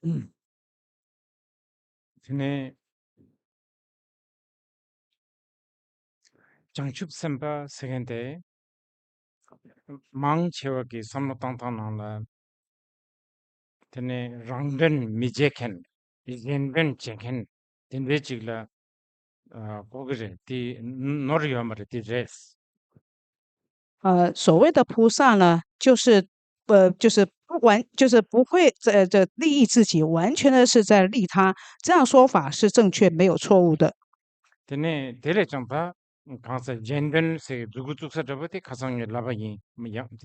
음. 전에 장축 선바 세겐데 망 채워기 삼노땅땅나라 전에 랑든 미제켄 이젠든 제켄 된베직라 고그제 디 노르요마르 디 레스 所谓的菩萨呢，就是不会这利益自己，完全的是在利他。这样说法是正确，没有错误的。전에 데레 정바 강사 젠든 세 두구tuk사 잡ati 가상에 라바이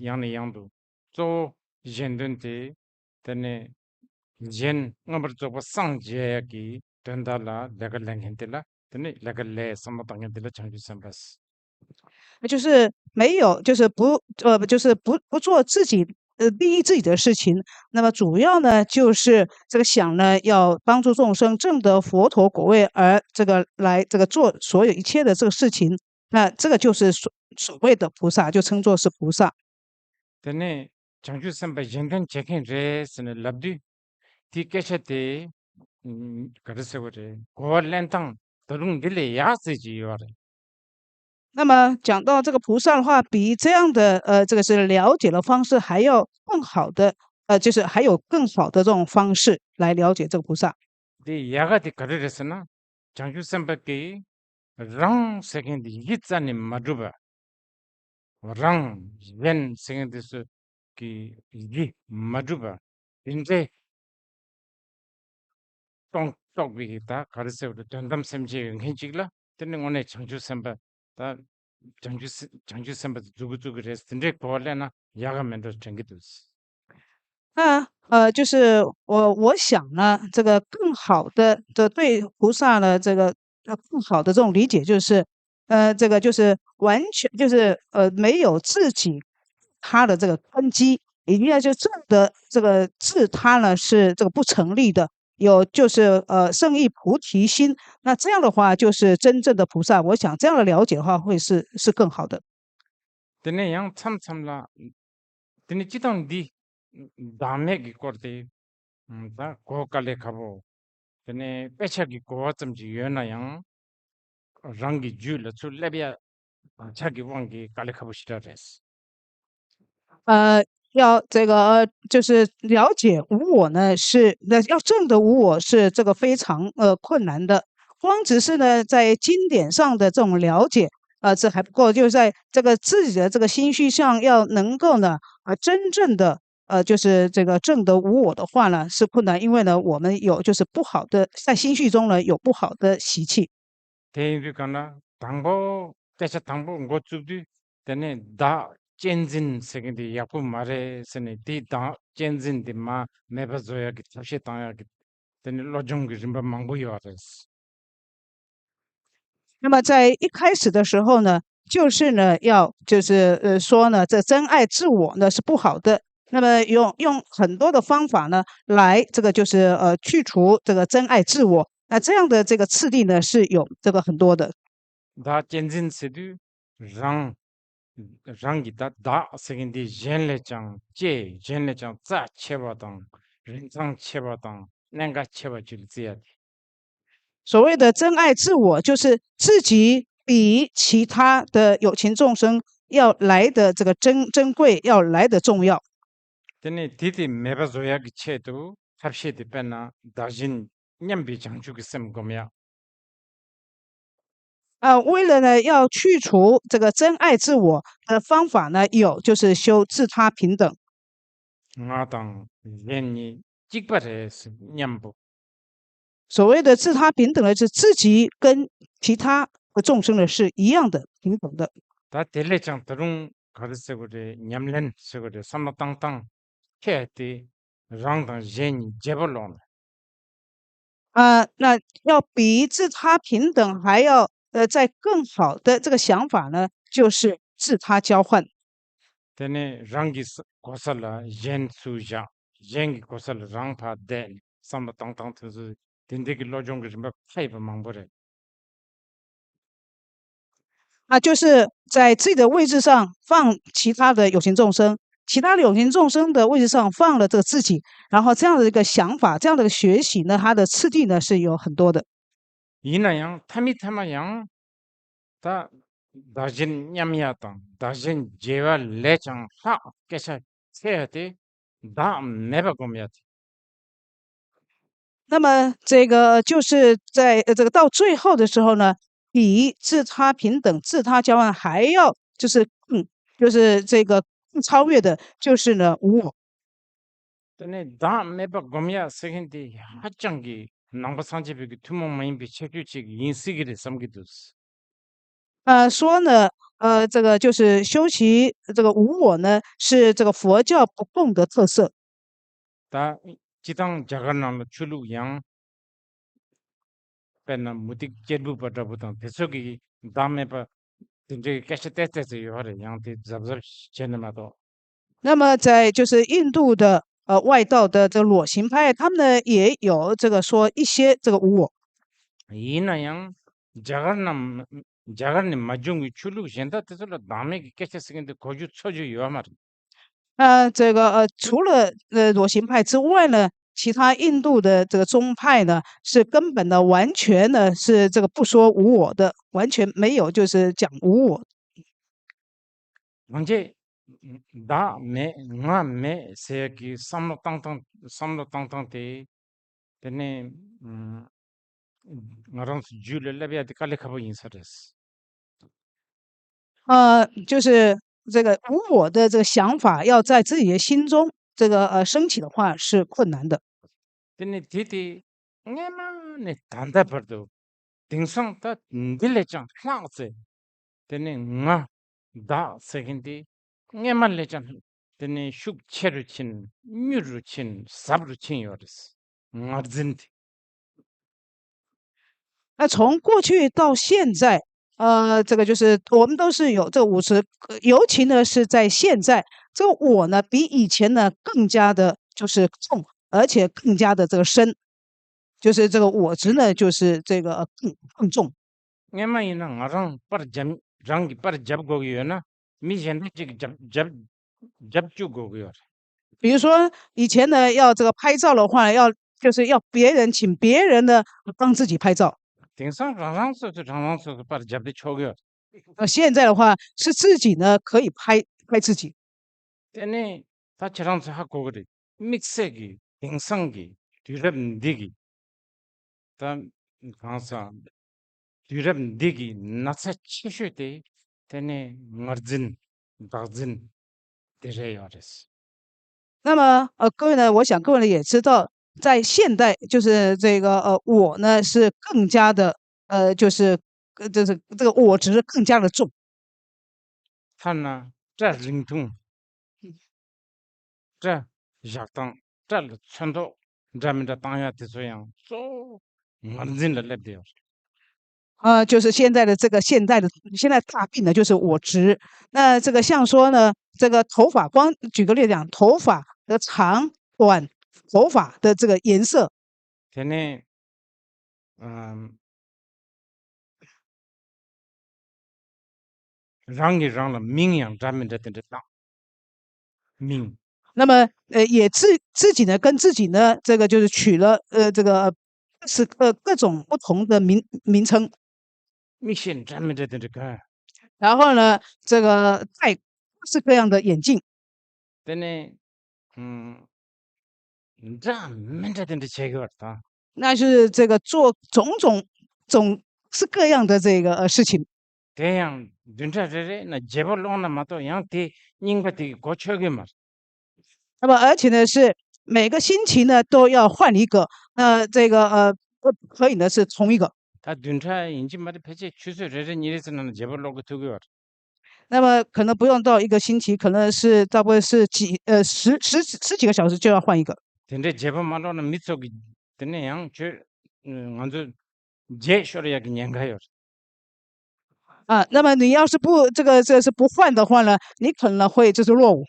양네 양도 조 젠든데 전에 젠 넘버 저거 상제기 된달라 내가 랭헨들라 전에 내가 레 삼마당엔들라 장주 삼바스 就是没有，就是不做自己利益自己的事情。那么主要呢，就是这个想呢，要帮助众生证得佛陀果位，而这个来这个做所有一切的这个事情。那这个就是所谓的菩萨，就称作是菩萨。전에 장주 삼바 젠든 제켄 레스는 랍디 티케샤테 가르세고레 고알렌탕 더룽 딜레 야스지요레 那么讲到这个菩萨的话，比这样的这个是了解的方式还要更好的，就是还有更好的这种方式来了解这个菩萨。디 야가디 가르레스나 장주 삼바께 랑 세컨드 이기자니 마두바 랑 yen 세컨드스 기 이기 마두바 인제 똥똥비기다 가르세우도 전담 셈지 응행직라 뜨는 오늘 장주 삼바 다 장주 삼바 두구두구 레스 인제 고알레나 야가면도 정기도스 那就是我想呢，这个更好的对菩萨呢，这个更好的这种理解就是，这个就是完全就是没有自己他的这个根基，也应该就证的这个自他呢是这个不成立的，有就是圣意菩提心，那这样的话就是真正的菩萨。我想这样的了解的话会是更好的。드네 양 참참라 드네 지당 디 다음에 기거데 다 고칼레 가보 드네 빼차기 고점지 연나양 랑기 줄 출레비아 자기 왕기 칼레 가보 시라레스 要这个就是了解无我呢，那要证得无我是这个非常困难的。光只是呢在经典上的这种了解这还不够，就是在这个自己的这个心绪上要能够呢真正的就是这个证得无我的话呢是困难，因为呢我们有就是不好的在心绪中呢有不好的习气。대인비 가나 당보 때차 당보 고츠디 드네 다 젠진 세긴디 야쿠 마레 세네 디다 젠진 디마 메바조야 기 사시 당야 기 드네 로종 기 짐바 망고 요아레스 那么在一开始的时候呢，就是呢要就是说呢，这真爱自我呢是不好的。那么用很多的方法呢来这个就是去除这个真爱自我。那这样的这个次第呢是有这个很多的。다 젠진 세두 랑 랑기 다 세긴디 젠레장 제 젠레장 자 체바당 린상 체바당 nenga cheba julziya 所谓的真爱自我，就是自己比其他的有情众生要来的这个珍贵，要来的重要。tene didi meba zoya gi chedu habshe di penna dajin nyambi changchu gi sem gomya 为了呢要去除这个真爱自我的方法呢，有就是修自他平等。nga tang yenni jikpare nyambu 所谓的自他平等呢，是自己跟其他的众生呢是一样的平等的。ta tele chang tarung kadse gore nyamlen se gore samna tang tang kete rang dang jen jebolon 那要比自他平等还要在更好的这个想法呢，就是自他交换。tene rangi kosala jen suja jen kosala rang pa den samna tang tang tu dindegi lojong gi mba phaiba mangbore 就是在自己的位置上放其他的有情众生，其他的有情众生的位置上放了这个自己，然后这样的一个想法，这样的一个学习呢，它的次第呢是有很多的。 이나양 타미타마양 다 다진 냠야당 다진 제와 레장 하 깨샤 세야데 다 매바곰야데 那么这个就是在这个到最后的时候呢，比自他平等、自他交换还要就是这个更超越的，就是呢无我。 근데 다 매바곰야 세긴데 하짱기 남바산제비기 투몽마인비 체규칙 인식이를 섬기듯 说呢，这个就是修习这个无我呢，是这个佛教不共的特色。다 지당 자간나로 출루양 배나 무딕 제부버더부터 배속이 다음에 봐 이제 깨셔때때서 요하래 양대 잡잡 제네마도 那么在就是印度的外道的这个裸行派，他们呢也有这个说一些这个无我。 이나양 자간남 자간님 마중이 출루 현다 뜻으로 남에게 깨셔서근데 고주 처주 요하말 这个除了裸行派之外呢，其他印度的这个宗派呢，是根本的完全呢是这个不说无我的，完全没有就是讲无我。 언제 다매 나매 세기 삼로 땅땅 때 때네 나랑 줄을 깔래 가보 인사랬어 就是这个无我的这个想法要在自己的心中这个升起的话是困难的。 때네 디디 내만 내 단다 버도 등성 다 딜레장 클라우스 때네 나다 세긴디 내만 레장 때네 슉체르 친 뮤르 친 사브르 친 요르스 나진디 那从过去到现在，这个就是我们都是有这个50，尤其呢是在现在，这个我呢比以前呢更加的就是重，而且更加的这个深，就是这个我执呢就是这个更重。 내만 이나 나랑 빠르잠 랑기 빠르잡 고기요나 미젠데 지금 잡주 고기요 比如说以前呢要这个拍照的话，就是要别人请别人呢帮自己拍照，등산 장랑서도 빠르잡데 초기요 现在的话是自己呢可以拍自己。 때네 다처럼서 하고 그래 믹스기 등산기 뒤럽디기 단 강사 뒤럽디기 나사 치슈데 때네 머진 다진 데레요레스 那么各位呢，我想各位呢也知道，在现代就是这个我呢是更加的就是就是这个我执更加的重。 하나 자 링퉁 자 작당 자 천도 자민다 땅야 대소양 소 만진을 랩돼요 就是现在的这个现在大病呢就是我执。那这个像说呢，这个头发光举个例子讲，头发的长短，头发的这个颜色， 걔네 음 랑이랑라 민양 자민다 된다 땅민 那么也自己呢跟自己呢这个就是取了这个是各种不同的名称。 미신 자민다 된다 그 然后呢，这个戴各式各样的眼镜， 걔네 음 자민다 된다 제거 같다 那是这个做种式各样的这个事情。 대양 눈자들에 나 제벌 오나 마도 양티 닝바티 고쳐게 말 那么而且呢是每个星期呢都要换一个，那这个不可以呢是同一个。 다 눈차 인지 말이 패치 추수를 이래서는 제벌 오고 두고 那么可能不用到一个星期，可能是大部分是十几个小时就要换一个。 근데 제법 말로는 밑속이 되네 양저 완전 제 쇼리야 그냥 가요 那么你要是不这是不换的话呢，你可能会就是落伍。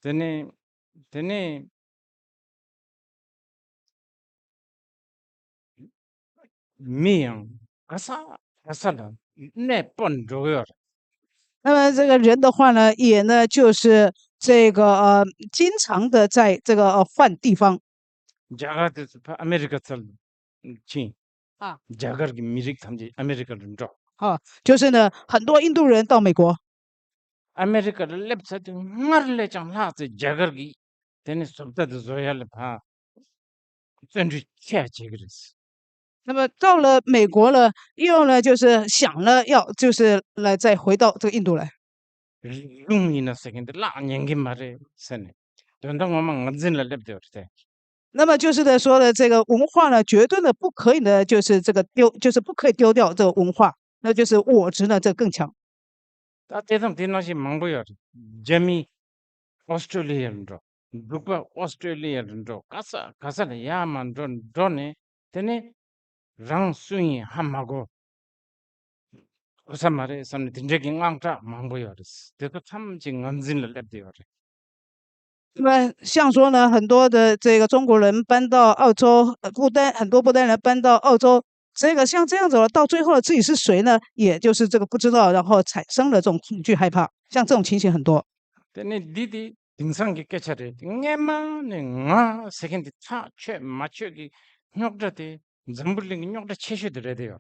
되네 되네 미양 아사 아사라 내 번조요 那么这个人的话呢，也呢就是这个经常的在这个换地方 자가드 아메리카 살 친 啊 자가르기 미릭 탐지 아메리카를 줘 就是呢很多印度人到美国， 아메리카를 랩사드 말레 장라즈 자가르기 데니 속다드 조야를 봐 전주 캐치 그랬어 那么到了美国了，又呢就是想了要就是来再回到这个印度来。 룽이나 세긴데 라 년기 말에 선에 don당 엄마 언진을 랩되어 돼 那么就是呢说的这个文化呢，绝对呢不可以呢，就是这个丢，就是不可以丢掉这个文化，那就是我执呢这更强。 다 대상 대나시 망보여 재미 오스트레일리아는 줘 누가 오스트레일리아는 줘 가사는 야만 돈 돈에 되네 랑 수이 함하고 우선 말에 선에 딘저기 앙자 망보여스 대도 참 진언진을 랩되어 那么像说呢，很多的这个中国人搬到澳洲，很多不丹人搬到澳洲，这个像这样子了，到最后自己是谁呢？也就是这个不知道，然后产生了这种恐惧害怕，像这种情形很多。 되네 리디 등산기 깨차래 ङ에마네 nga 세컨드 차최 맞추기 녀그라데 잠불링 녀그라 채셔들어야 돼요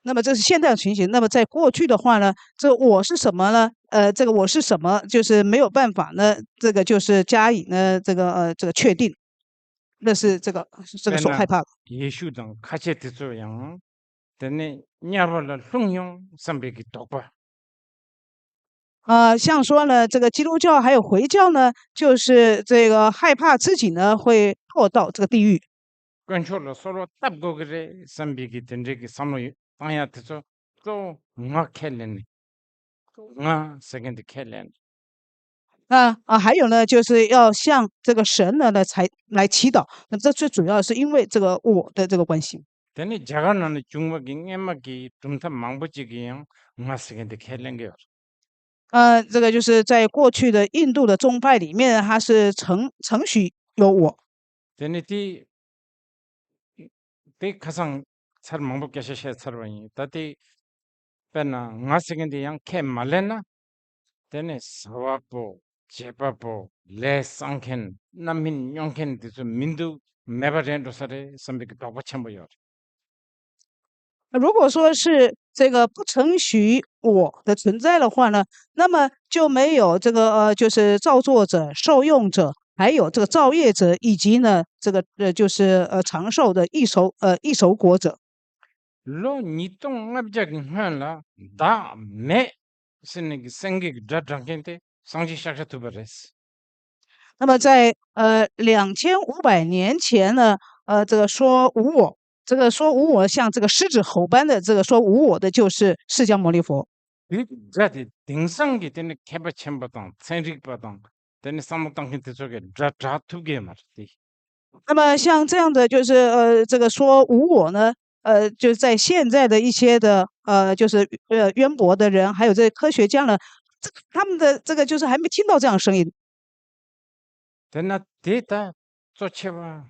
那么这是现在的情形。那么在过去的话呢，这我是什么呢？这个我是什么，就是没有办法呢，这个就是加以呢这个确定，那是这个所害 때나 怕的。 예수당 카체 뜻소양 되네 냐발라 흉용 삼백이 똑바 像说呢，这个基督教还有回教呢，就是这个害怕自己呢会堕到这个地狱。 건초로 서로 답고 그래 삼백이 된저기 삼로 아야 뜻소 또nga 켈레네 nga 세컨드 켈레네 还有呢，就是要向这个神呢才来祈祷。那么这最主要是因为这个我的这个关系。 되네 자가나는 중국이 ङ에마기 좀더 망부지기양 nga 세컨드 켈레게 这个就是在过去的印度的宗派里面，它是承许有我。 되네 티 가상 잘 망부께서 셰서바니 다티 페나 nga 세컨드 양케 말레나 되네 사와포 제바포 레상켄 남민 용켄 디스 민두 메바렌도사레 선비기 도바참보여 如果说是这个不承许我的存在的话呢，那么就没有这个就是造作者、受用者，还有这个造业者，以及呢这个就是长寿的异熟果者。 로 니똥 압작인 하나 다메 스니기 생기 다장켄테 상지 샤샤 투바레스 那么在2500年前呢，这个说无我，这个说无我，像这个狮子吼般的这个说无我的，就是释迦牟尼佛。 이 자디 딩상기 되네 케바쳔바당 생릭바당 되네 사목당켄테 저게 자투게 말티 那么像这样的，就是这个说无我呢，就是在现在的一些的就是渊博的人，还有这些科学家呢，他们的这个就是还没听到这样的声音。 되나 데이터 쫓아와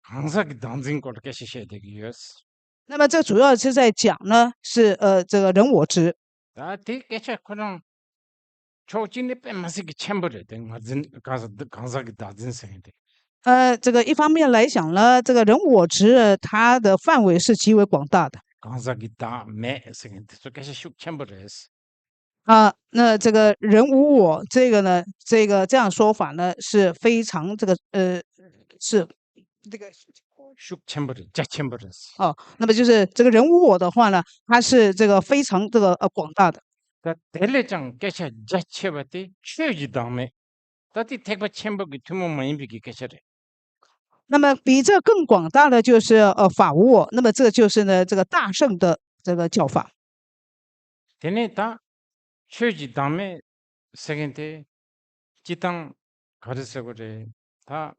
강사기 당진 걸 깨시셔야 되기였어 那么这主要是在讲呢，是这个人我执。 다 데이터 그냥 초진이 빼마시기 챔버를 된 맞은 가서 강사기 다진 생인데 这个一方面来讲呢，这个人我执它的范围是极为广大的。 강사기 다매 생인데 저 깨시 슉 챔버를 했어 那这个人无我，这个呢，这样说法呢是非常这个是这个슉 챔버를 자 챔버를 했어 那么就是这个人无我的话呢，它是这个非常这个广大的。 다 델레장 깨시 자 챔버티 취지 다음에 다티 택바 챔버기 투모만 인비기 깨시래 那么比这更广大的就是法无我，那么这就是呢这个大圣的这个教法。 되네 다 취지 다음에 세겐테 지당 가르쳐 그래 다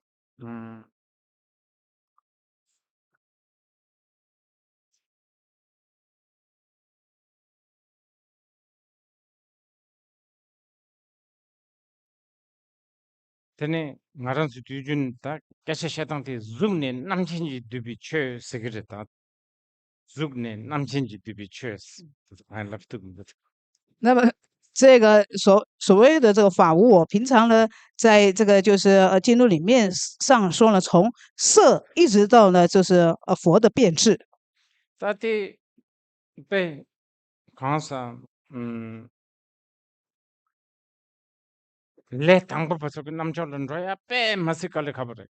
되네 나란스 뒤준 다 깨시 샤당테 줌네 남친지 두비 최 세그레다 줌네 남친지 두비 최 I love to 那么这个所谓的这个法无我，平常呢，在这个就是经书里面上说呢，从色一直到呢就是佛的变质。다들 배 강사 레 당부 버서 그 남절은 로야 빼 마시깔을 가버려.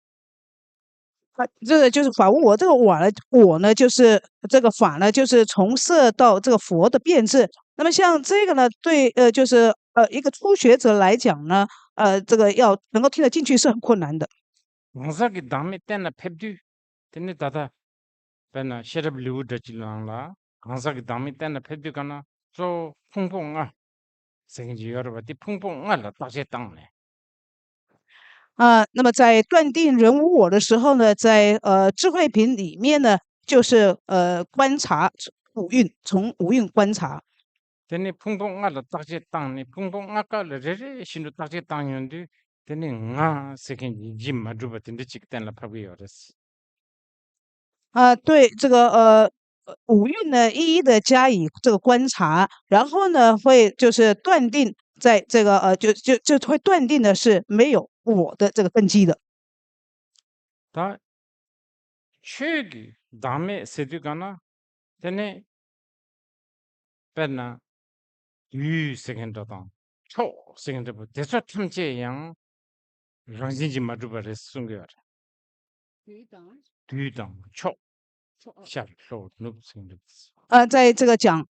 这个就是法无我，这个我呢就是这个法呢，就是从色到这个佛的变质。那么像这个呢，对就是一个初学者来讲呢，这个要能够听得进去是很困难的。 강사기 다음에 때나 펩디 때네 다다 배나 셰럽 리우드지랑라 강사기 다음에 때나 펩디가나 저 풍풍아 생지 여러분이 풍풍아라 다시 땅네. 那么在断定人无我的时候呢，在智慧品里面呢，就是观察五蕴，从五蕴观察。 때네 풍풍아라 다시 땅네 풍풍아까 레레 신도 다시 땅인데 때네 nga 생지 짐마 주버든지 직단라 파고요레스. 对这个五蕴呢，一一的加以这个观察，然后呢，会就是断定在这个就会断定的是没有我的这个根基的。 다 최기 다음에 세두가나 때네 배나 유 세컨드다 초 세컨드 대서 탐제양 랑진지 마주버레 숨겨라 뒤당 초 샤로 눕 세컨드. 在这个讲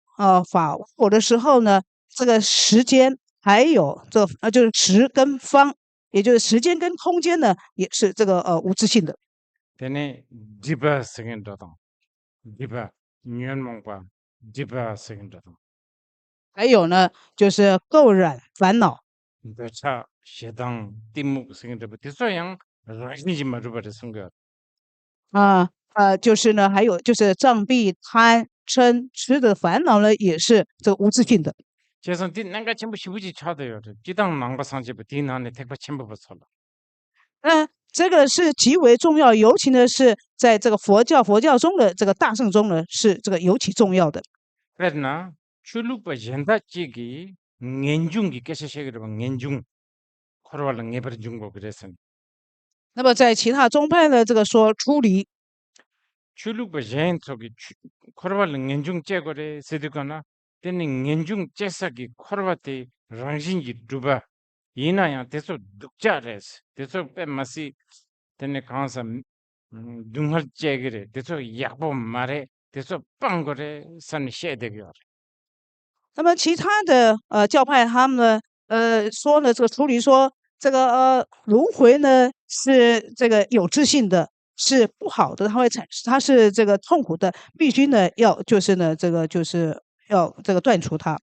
法无我的时候呢，这个时间还有这个就是时跟方，也就是时间跟空间呢，也是这个无自性的。 때네 디바 세컨드다 디바 년몽과 디바 세컨드다 还有呢，就是垢染烦恼。 대차 셰당 띠묵 세컨드 대서양 랑진지 마주버레 숨겨. 就是呢，还有就是障蔽、贪、嗔、痴的烦恼呢，也是这个无自性的。 제선 띠 난가 전부 시부지 차대요. 띠당 망바 상제부 띠나네 택바 첨부 버설라. 这个是极为重要，尤其呢是在这个佛教中的这个大圣中呢，是这个尤其重要的。 그러나 출루바 젠다찌기 겐중기 깨셔셔그러 겐중 코로발랑 예버 중고 그래서 那么在其他宗派呢，这个说出离。 출루바 젠 저기 코로발랑 겐중 째거래 세드거나 때는 겐중 째사기 코로바테 랑신지 두바 이나야 대소 득자레스 대소 빼마시 때네 강사 둥할 째그래 대소 약보 말에 대소 빵거래 산 셰데겨. 那么其他的教派他们呢，说呢这个出离说这个轮回呢是这个有自性的，是不好的，它是这个痛苦的，必须呢要就是呢这个就是要这个断除它。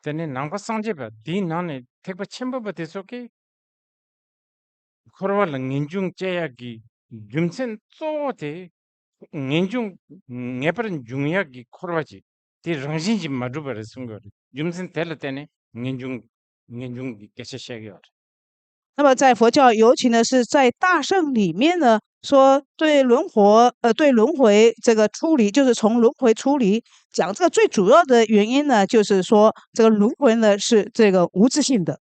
때네 남바 상제바 디 나네 택바 첨부바 대소게 코로발랑 겐중 째야기 줌센 쪼데 겐중 네버는 중야기 코로바지 디 랑신지 마주버레 숨거리 줌센 텔레테네 겐중 깨셔셔겨. 那么在佛教，尤其呢是在大圣里面呢，说对轮回这个出离，就是从轮回出离，讲这个最主要的原因呢，就是说这个轮回呢是这个无自性的。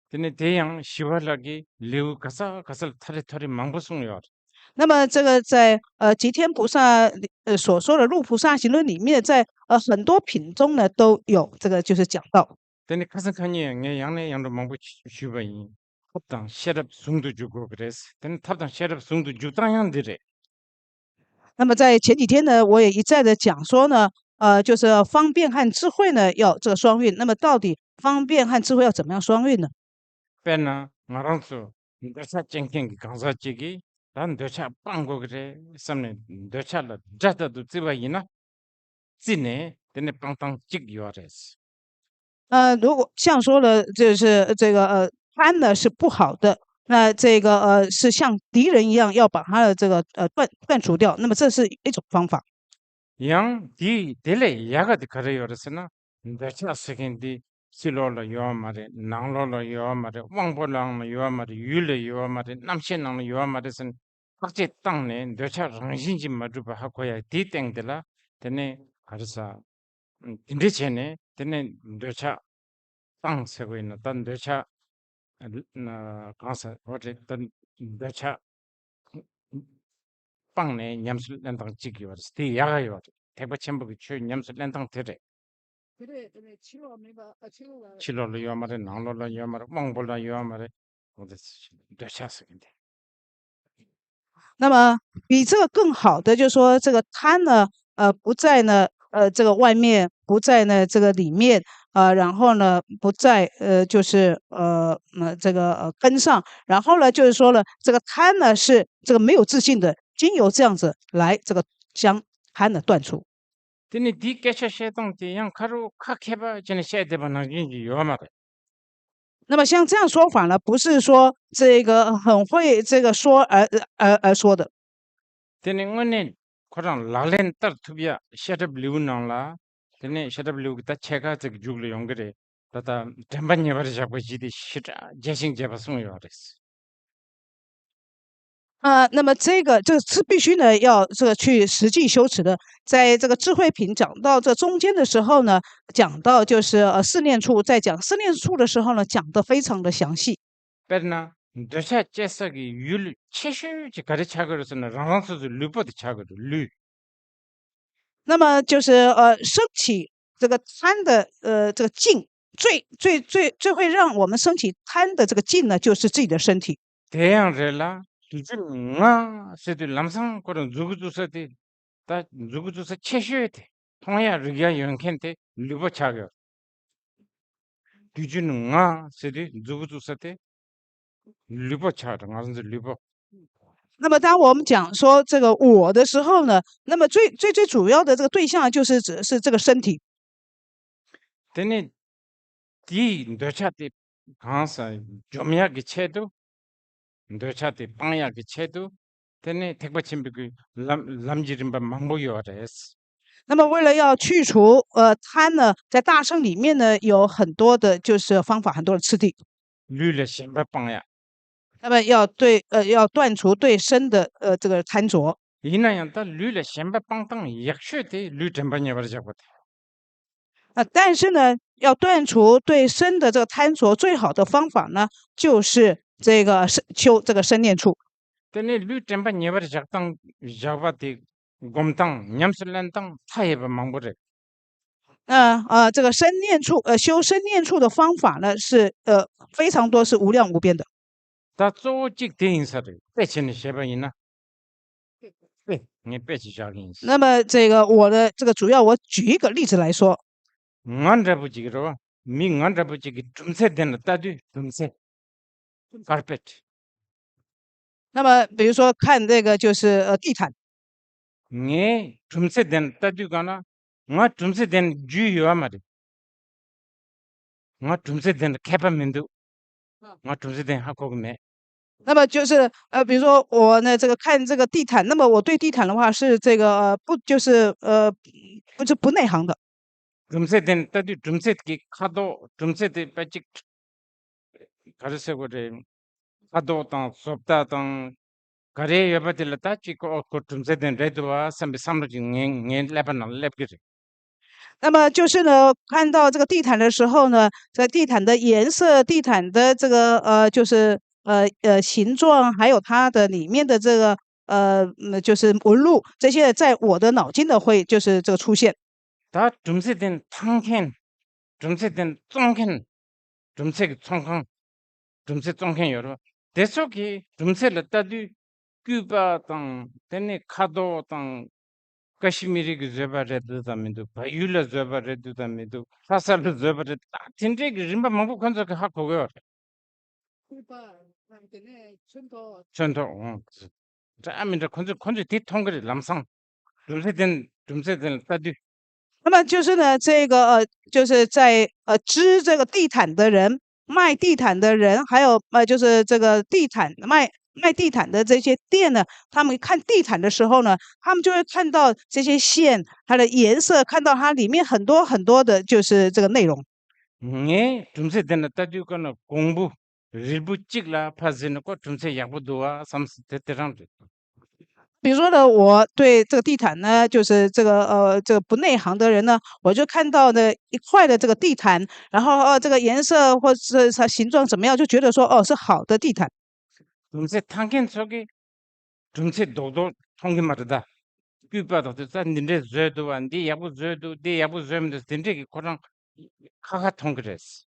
때네 대양 시발라기 레우 가살 타리타리 망부숭여. 那么这个在吉天菩萨所说的《入菩萨行论》里面，在很多品中呢都有这个就是讲到。 때네 가슴칸이 내 양내 양도 망부 슈바이 탑당 셰럽 숭도 주고 그래서 때네 탑당 셰럽 숭도 주당양들에. 那么在前几天呢，我也一再的讲说呢，就是方便和智慧呢要这个双运。那么到底方便和智慧要怎么样双运呢？ 빼나 나랑수 너차 쨍쨍기 강사찌기 난 너차 빵고 그래 삼네 너차라 자다도 찌바이나 찌네 때네 빵빵 찍 요아레스. 如果像说了，就是这个贪呢是不好的，那这个是像敌人一样要把他的这个断除掉，那么这是一种方法。 양 디 델레 야가디 가래 요레스나 너차 세겐디 실로라 요아마레 낭로라 요아마레 왕볼랑 요아마레 율레 요아마레 남신랑 요아마레선 각제 땅네 너차 랑신지 마주바 하고야 디땡들라 때네 가르사 인디체네 때네 너차 땅 세고 있는 단 대차 가서 어제 단 대차 빵내 냠술 랜당 찍기 와서 스티 야가요 대바 첨부기 추 냠술 랜당 되래 그래, 그래, 치료가. 칠로로 요마레 나로로 요마레 몽볼로 요마레 어디 대차스인데 那么比这个更好的，就是说这个贪呢，不在呢，这个外面，不在呢这个里面，然后呢不在就是这个根上，然后呢就是说呢，这个贪呢是这个没有自信的，经由这样子来这个将贪的断除。 근데 디케샤 셰동 양 카루 카케바 전에 셰데바 나긴지 요마레 那么像这样说法呢，不是说这个很会这个说而说的。 tene ngone koran lalen tar thubia shadab liu nangla tene shadab liu ta chega zig juglu yongre tata temban yebar jaba jidi shita jesing jaba sung yores 那么这个是必须呢，要这个去实际修持的。在这个智慧品讲到这中间的时候呢，讲到就是四念处，在讲四念处的时候呢，讲的非常的详细。 perna dosha chesagi yul cheshu ji gare chagor sun rang su lupo de chagor lu 那么就是升起这个贪的这个劲，最会让我们升起贪的这个劲呢，就是自己的身体。 대양 rel라 두준 nga sedu lamsang koran zugudu sati ta zugudu sa cheshu te 통야 르기야 연켄테 루po chagor 두준 nga sedu zugudu sati lupo chagor ngasen lupo 那么当我们讲说这个我的时候呢，那么最主要的这个对象就是指是这个身体。 tene di ndochate kansa jomya ge chedu ndochate pangya ge chedu tene tekba chimbi gu lamjirimba mangbo yores 那么为了要去除贪呢，在大圣里面呢有很多的就是方法，很多的次第。 lule shimba pangya 那么要断除对身的这个贪着。 ina yanta lule shimba pangtang yakshu te lu temba nyabar jagot 但是呢，要断除对身的这个贪着，最好的方法呢，就是这个修这个身念处。 tene lu temba nyabar jaktang jaba te gomtang nyamsulantang thayeba mangbore 这个身念处，修身念处的方法呢，是非常多，是无量无边的。 ta zo jik te insare pechene sheba ina pe nge pechi jagins 那么这个我的这个主要，我举一个例子来说。 ngan rabu jigro mi ngan rabu jigi tumse den tadu tumse carpet 那么比如说看这个就是地毯。 nge tumse den tadu gana nga tumse den ju yo amade nga tumse den kepa mindu nga tumse den hakog me 那么就是比如说我呢这个看这个地毯，那么我对地毯的话是这个不就是不内行的。 tumse den tadu tumse ki khado tumse de pachik karse gore khado tang sopta tang kare yabatil ta chi ko tumse den redwa sambe samru nge leban lepgire 那么就是呢，看到这个地毯的时候呢，这地毯的颜色、地毯的这个就是形状，还有它的里面的这个就是纹路，这些在我的脑筋的会就是这个出现。 다 둠세된 탕켄 둠세된 쫑켄 둠세 총康 둠세 쫑켄 여러 대속이 둠세를 따디 큐바 땅 테네 카도 땅 카시미리 그 제바레드 담인도 바율라 제바레드 담인도 사살르 제바레드 tin데 림바 망고 컨저 그 하고요 전도 자 아민데 컨저 뒤통거리 람상 둠세된 따디 那么就是呢，这个就是在织这个地毯的人、卖地毯的人，还有就是这个地毯卖地毯的这些店呢，他们看地毯的时候呢，他们就会看到这些线，它的颜色，看到它里面很多很多的，就是这个内容。 네, tumse dena tadu kono 공부 일부 찍라 파지는 거 tumse 약부도와 삼스 테테랑 比如说呢，我对这个地毯呢，就是这个不内行的人呢，我就看到的一块的这个地毯，然后这个颜色或者是它形状怎么样，就觉得说是好的地毯。 금세 탄겐 속에 금세 도도 통게 말이다. 삐빠도 자 닌데 저도 안디 야부 저도 데 야부 저면 된데 그랑 카가 통그랬어.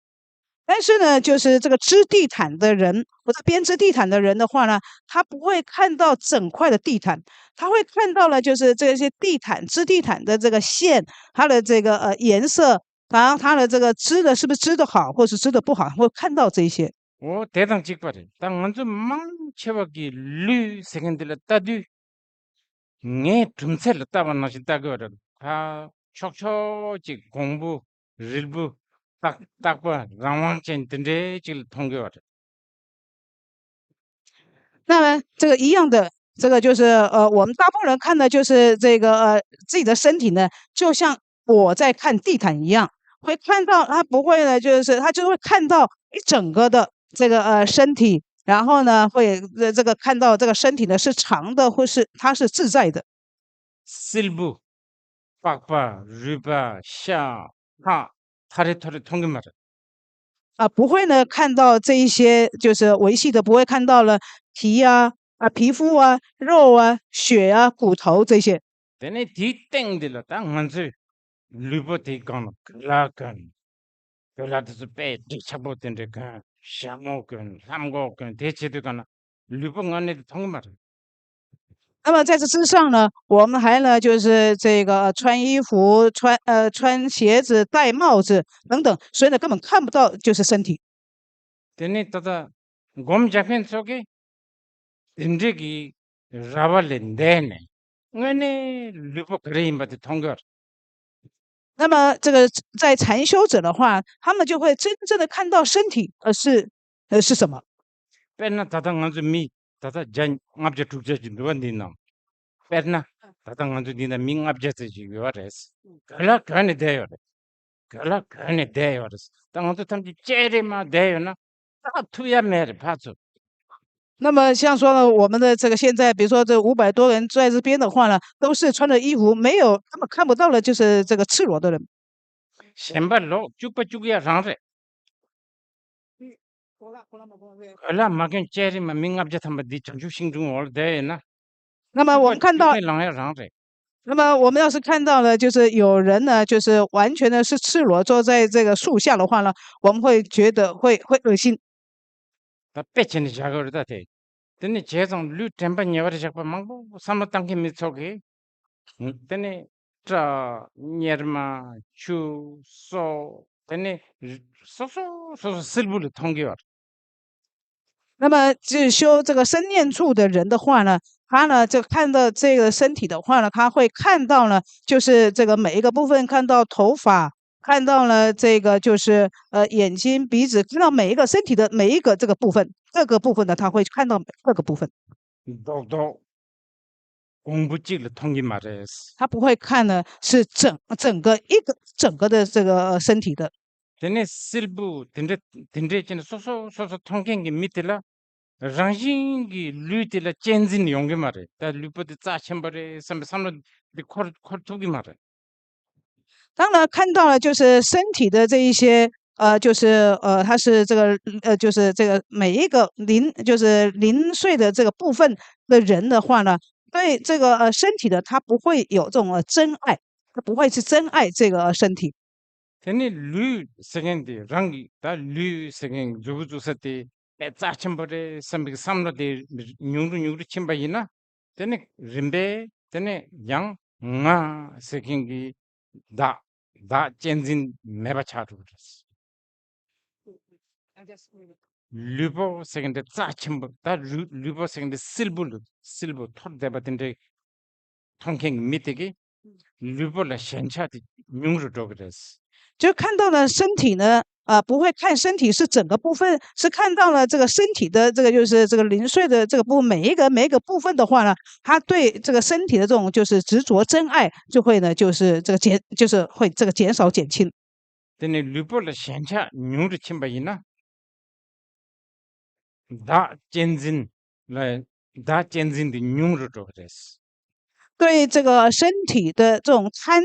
但是呢，就是这个织地毯的人，或者编织地毯的人的话呢，他不会看到整块的地毯，他会看到了就是这些地毯织地毯的这个线，它的这个颜色，然后它的这个织的是不是织的好，或是织的不好，会看到这些。 오 대당 직발이. 땅 먼저 망쳐박기 류 세컨드를 따두 네 tum셀 따만 나신다고 다 촉촉지 공부 일부 딱봐 라왕chen 된데 질 통계와 那么这个一样的，这个就是我们大部分人看的就是这个自己的身体呢，就像我在看地毯一样，会看到他不会呢，就是他就会看到一整个的这个身体，然后呢会这个看到这个身体呢是长的，或是它是自在的。 실부 빡빠 르바 샤하 타레토레 통계말 不会呢看到这一些就是维系的，不会看到了皮啊皮肤啊肉啊血啊骨头这些。 되네 뒤땡들라 땅 먼저 르버티 건 글라건 글라드스 빼 뒤차보던데 그 샤모건 삼고건 대체도 가나 르번 안에 통계말 那么在这之上呢，我们还呢就是这个穿衣服、穿鞋子、戴帽子等等，所以呢根本看不到就是身体。 되네 따다 곰 잡힌 속에 인적이 라발렌데네 응네 르버 그레임바드 통계 那么这个在禅修者的话，他们就会真正的看到身体，是什么？ 빼나 따다 먼저 미 따다 잔 앞제 tuk제 진도한디나 빼나 따다 먼저 니나 밍 앞제지 요레스 갈라 간에 돼요 갈라 간에 돼요 땅도 탐지 째리마 돼요나 다 투야 메르 파츠 那么像说呢，我们的这个现在，比如说这500多人在这边的话呢，都是穿着衣服，没有他们看不到的，就是这个赤裸的人。 셈발로 쭉빠쭉이야 상세 갈라 마겐 째리마 밍 앞제 탐바 디 전주 신중 올 돼요나 那么我们看到， 랑야 상세 那么我们要是看到了，就是有人呢，就是完全的是赤裸坐在这个树下的话呢，我们会觉得会恶心。 다 빼치니 작업을 돼 근데 재성 류 템바 녀버리 작업 망고 삼로 땅게 미속이 근데 자 녀르마 추소 근데 소소 실부를 통계와 那么只修这个生念处的人的话呢，他呢就看到这个身体的话呢，他会看到呢，就是这个每一个部分，看到头发，看到了这个就是眼睛、鼻子，看到每一个身体的每一个这个部分，各个部分呢，他会看到各个部分， 또 공부직을 통계 말했어 他不会看呢是整个的这个身体的。 근데 실부 근데 진짜 소소 통계기 밑에라 랑징기 류들라 젠진 용게 말해 다 류버드 짜첨버레 삼삼로 코르투기 말해 当然看到了，就是身体的这一些，就是它是这个就是这个每一个就是零碎的这个部分的人的话呢，对这个身体的他不会有这种真爱，他不会是真爱这个身体。 근데 류 세겐디 랑기 다 류 세겐 주부주서티 짜첨버레 삼삼로데 뉴루 침바이나 근데 림베 근데 양nga 세겐기 다 젠진 메바차도 그랬어 류보 세겐데 짜첨버 다 류보 세겐데 실부 토르데바든데 통행 밑에기 류보라 셴차디 뉴루도 그랬어 就看到了身体呢，不会看身体是整个部分，是看到了这个身体的这个就是这个零碎的这个部分，每一个部分的话呢，他对这个身体的这种就是执着真爱，就会呢就是这个就是会这个减少减轻。 근데 류보라 셴차 뉴루 침바이나 다 젠진 라 다 젠진디 뉴루도 그랬어 对这个身体的这种贪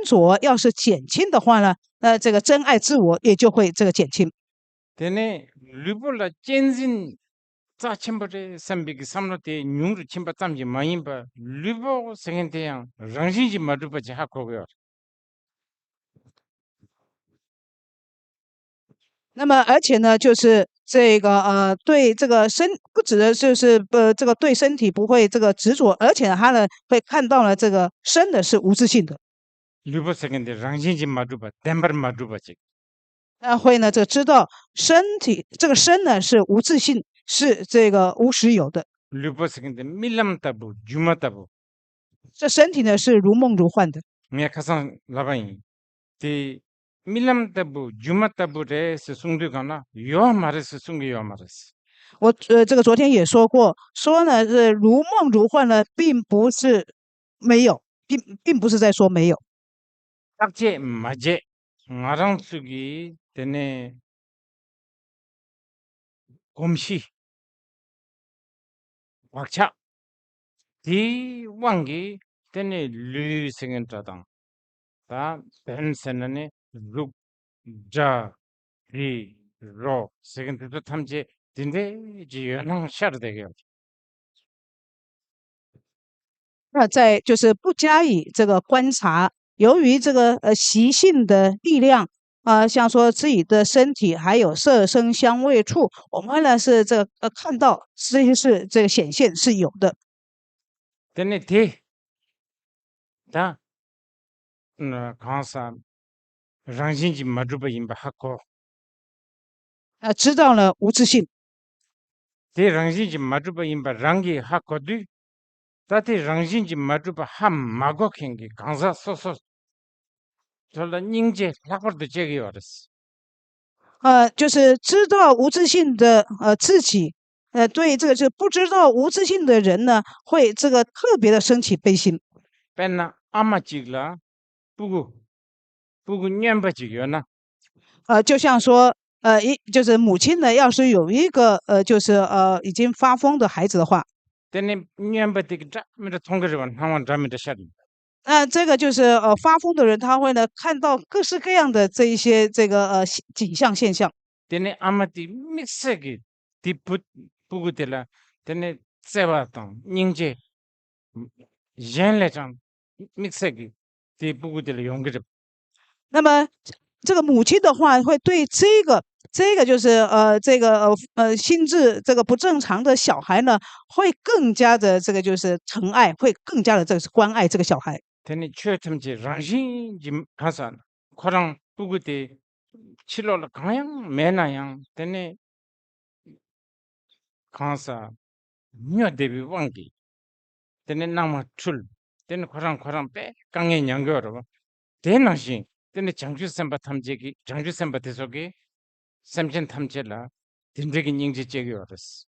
着，要是减轻的话呢，这个珍爱自我也就会这个减轻。 되네 르볼라 젠진 자침버레 삼비기 삼로테 뉴르 침바 땀지 마임바 르보 생엔테양 랑신지 마르바지 하코고요. 那么而且呢，就是这个对这个不止的就是这个对身体不会这个执着，而且他呢会看到了这个生的是无自性的， 르보 생엔데 랑신지 마르바 덴버 마르바지 那会呢这个知道身体这个生呢是无自性，是这个无实有的， 르보 생엔데 밀람타부 주마타부 这身体呢是如梦如幻的。 미야카상 라바이 티 밀람타부 주마타부레 스숭드가나 요 마르스 숭기 요 마르스 我这个昨天也说过，说呢是如梦如幻呢，并不是没有，并不是在说没有。 딱제 마제 나랑 쓰기 되네 곰시 왁차 디 왕기 되네 르생엔타당 다 벤세네 룩자 리로 세겐트도 탐제 딘데 지연랑 샤르데게 那在就是不加以这个观察，由于这个习性的力量像说自己的身体还有色声香味触，我们呢是这个看到这些是这个显现是有的。 되네 디다 강사 랑신지 마주바 임바 하고 知道了无自性， 디 랑신지 마주바 임바 랑기 하고도 다티 랑신지 마주바 함 마고킹기 강사 소소 절라 닝제 라버도 제기 어렸어 就是知道无自性的自己，对这个是不知道无自性的人呢，会这个特别的升起悲心。 뺀나 아마직라 부구 냠바직이었나 就像说就是母亲呢，要是有一个就是已经发疯的孩子的话， 때네 냠바직 잡미다 통거리원 항원 잡미다 샤리 那这个就是发疯的人，他会呢看到各式各样的这一些这个景象现象。 때네 아마디 믹스기 디풋 부구텔라 때네 세바당 닝제 옌레장 믹스기 디 부구텔라 용거접 那么这个母亲的话，会对这个就是这个心智这个不正常的小孩呢，会更加的这个就是疼爱，会更加的这个是关爱这个小孩。 때네 최첨지 랑신지 가산 코랑 부구테 칠로라 강양 매나양 때네 강사 녀 데비 왕기 때네 나마 출 때네 코랑 빼 강에 연결어 대나신 때네 장주 선바 탐지기 장주 선바 대속이 삼진 탐지라 딘데기 닝지 제기 어렸어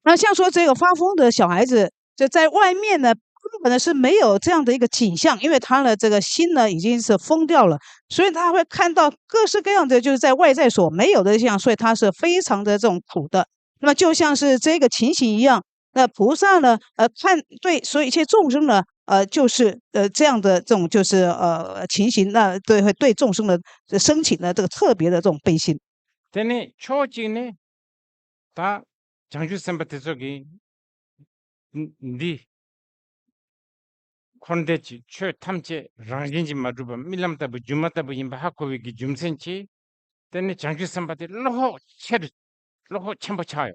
那像说这个发疯的小孩子，就在外面呢，根本呢是没有这样的一个景象，因为他的这个心呢已经是疯掉了，所以他会看到各式各样的就是在外在所没有的这样，所以他是非常的这种苦的。那么就像是这个情形一样，那菩萨呢，看对所有一切众生呢，就是这样的这种就是情形，那会对众生的升起呢这个特别的这种悲心。 때네 초지네 다 장주 선바 대속이 니 콘데치 최 탐제 랑진지 마주바 밀람타부 주마타부 임바 하코위기 줌센치 때네 장주 선바데 로호 체르 로호 첨부 차요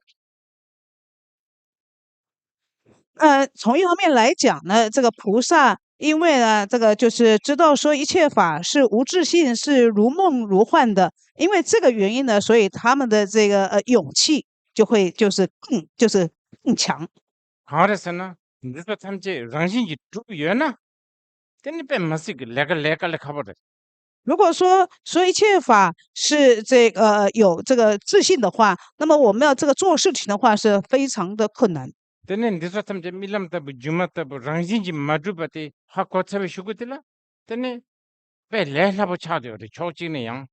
从一方面来讲呢，这个菩萨因为呢，这个就是知道说一切法是无自性，是如梦如幻的，因为这个原因呢，所以他们的这个勇气就会就是更强。 가르스나 니도 탐제 랑진지 두여나 때네 뱀마시기 레가 가버려 如果说一切法是这个有这个自信的话，那么我们要这个做事情的话是非常的困难。 때네 니도 탐제 밀람타부 주마타부 랑진지 마주바데 하코차베 슈구텔라 때네 배 레라부 차죠 초지네 양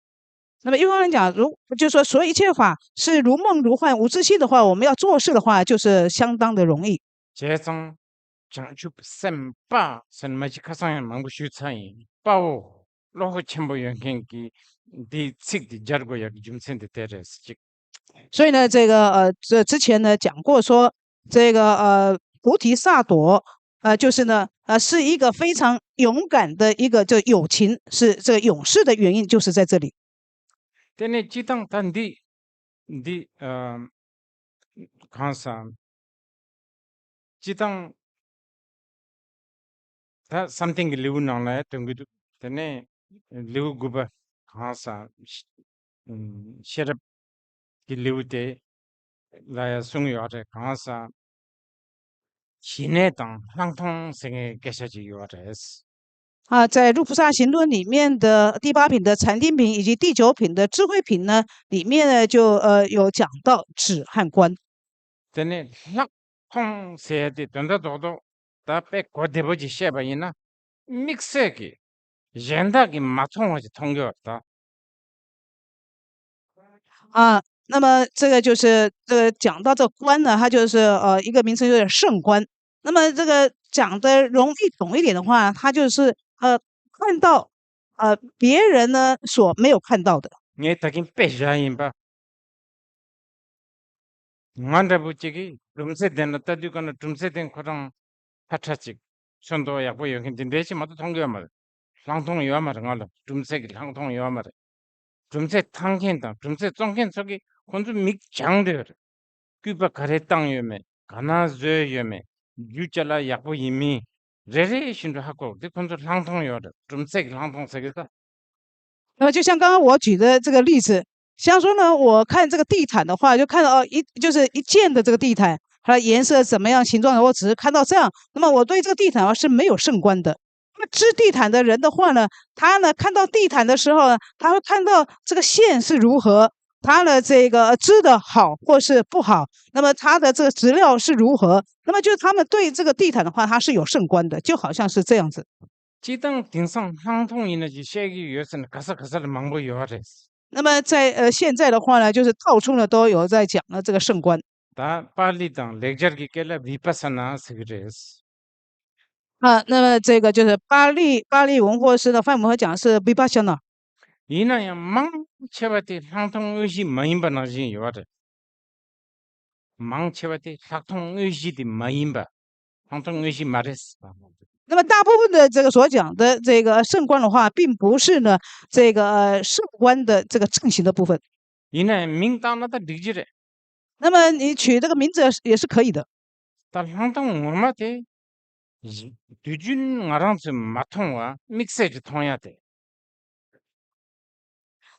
那么一方面讲，就是说所有一切法是如梦如幻、无自性的话，我们要做事的话，就是相当的容易。 재성 장주 셈바 선마치 가상의 망부 슈차이 빠오 로호 첨부 연행기 디식디 자르고야 좀 센데 테레스 직 所以呢，这之前呢讲过说，菩提萨埵，就是呢，是一个非常勇敢的一个友情，是这个勇士的原因，就是在这里。 때네 지당 단디 디 간사 지당 다 something live 나나 땡기도 때네 live 구바 간사 셔럽 기 live 때 라야 숭요데 간사 기내당 항통생에 계셔지 요레스 在《入菩萨行论》里面的第8品的禅定品以及第9品的智慧品呢，里面呢就有讲到止和观。 때네 항통세에 된다도도 다백 고대버지 셰바이나 믹스기 젠다기 맞통하지 통교었다 那么这个就是讲到这观呢，它就是一个名称，就是圣观。那么这个讲的容易懂一点的话，它就是看到别人呢所没有看到的。 네 takin 빼자인바 만다부지기 rumse den tadukana rumse den 코랑 파차직 선도 약보 여긴 내지 마도 통교말 상통 요말 ngala rumse 상통 요말 rumse 탕켄다 rumse 쫑켄 저기 건주 믹장들 규바 가래땅 요메 가나즈 요메 유자라 약보 이미 레레이션도 하고 그 건주 상통 요다 rumse 상통 세계다 那么就像刚刚我举的这个例子，像说呢，我看这个地毯的话，就看到就是一件的这个地毯，它的颜色怎么样，形状，我只是看到这样，那么我对这个地毯是没有胜观的。那么织地毯的人的话呢，他呢看到地毯的时候呢，他会看到这个线是如何，他的这个织的好或是不好，那么他的这个质料是如何，那么就是他们对这个地毯的话，他是有胜观的，就好像是这样子。 지당 등상 항통이너지 쉐기 위해서는 가사를 망보 요하레스 那么在现在的话呢，就是到处呢都有在讲了这个圣观 다 빨리당 렉저기 깰라 비파사나 스그레스 那么这个就是巴利文或是呢梵文会讲是 vipassana。 이나야 망체바티 항통의시 마임바나지 요하레 망체바티 항통의시디 마임바 항통의시 마레스 那么大部分的这个所讲的这个圣观的话，并不是呢这个圣观的这个正行的部分。 이나 민당나다 리지레 那么你取这个名字也是可以的。 다 항통 얼마데 뒤준 나랑스 마통와 믹스지 통해야 돼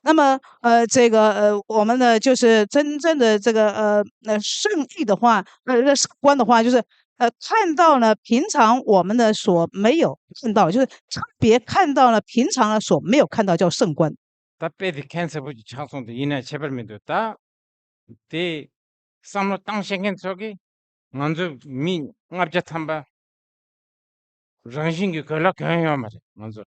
那么这个我们呢就是真正的这个圣意的话，圣观的话，就是看到了平常我们呢所没有看到，就是特别看到了平常呢所没有看到，叫圣观。 다 빼디 캔서 보지 차송도 이나 제발면도 다대 삼로 땅 생긴 속에 먼저 민 앞자 탐바 정신기 걸라 경영 말이야 먼저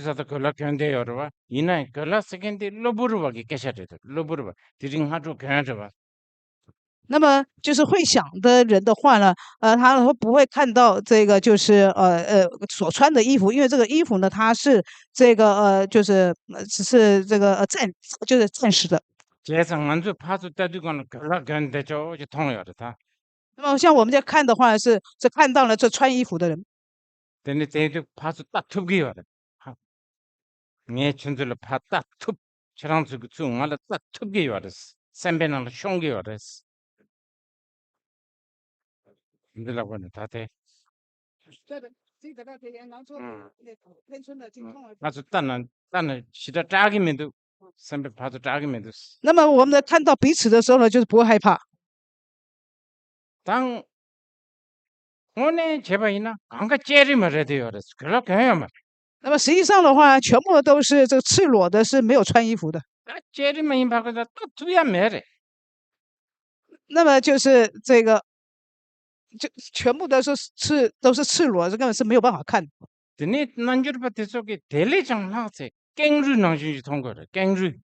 사다 걸라 견대 여러와 이나 걸라 세겐데 로부르바기 깨셔도 로부르바 디링 하루 경영져 봐 那么就是会想的人的话呢，他会不会看到这个就是所穿的衣服？因为这个衣服呢，它是这个就是只是这个就是暂时的。 제상 먼저 파도 따두고는 걸라 견대 저 통해야 다 那么像我们在看的话是看到了这穿衣服的人。 근데 대도 파도 딱 툭이 와라 네 춘들로 파딱 툭 저랑 그 중알아 딱 툭이 와라스 샘베나로 숑기 와라스 힘들라고 하는 다돼 아주 딴은 시다 짜기면도 선배 봐도 짜기면도 那么我们在看到彼此的时候呢，就是不会害怕。 당 오늘 제발이나 안가 째리면 해야 그랬어 그렇게 해야만 那么实际上的话，全部都是这个赤裸的，是没有穿衣服的。 째리면 임박하다 또 두야 매래 那么就是这个，就全部都是赤裸，这根本是没有办法看。 드니 난주르바티 속에 대리장 나세 깽루 나중에 통과를 깽루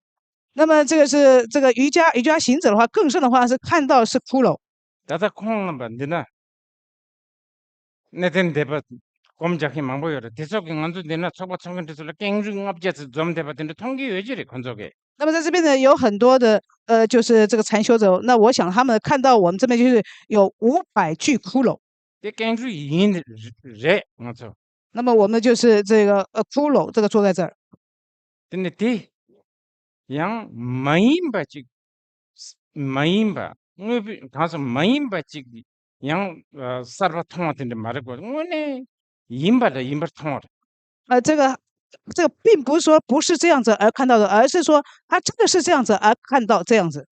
那么这个是这个瑜伽行者的话，更甚的话是看到是骷髅。 다다 콩만 만드나 내된 대바 꼼짝이 망보여라. 대속이 안도 되나 초보 청근 대속을 깽중 업제스 좀 대바든데 통기 외지리 건조게.那么在这边呢，有很多的就是这个禅修者，那我想他们看到我们这边就是有500具骷髅，대 깽주 이인 레 맞죠. 那么我们就是这个骷髅这个坐在这儿。 근데 대 양 마임바지 마임바 가서 마임바지 양 서버 통화된데 말고 오네 임바다 임바 통화. 这个并不是说不是这样子而看到的，而是说他真的是这样子而看到这样子。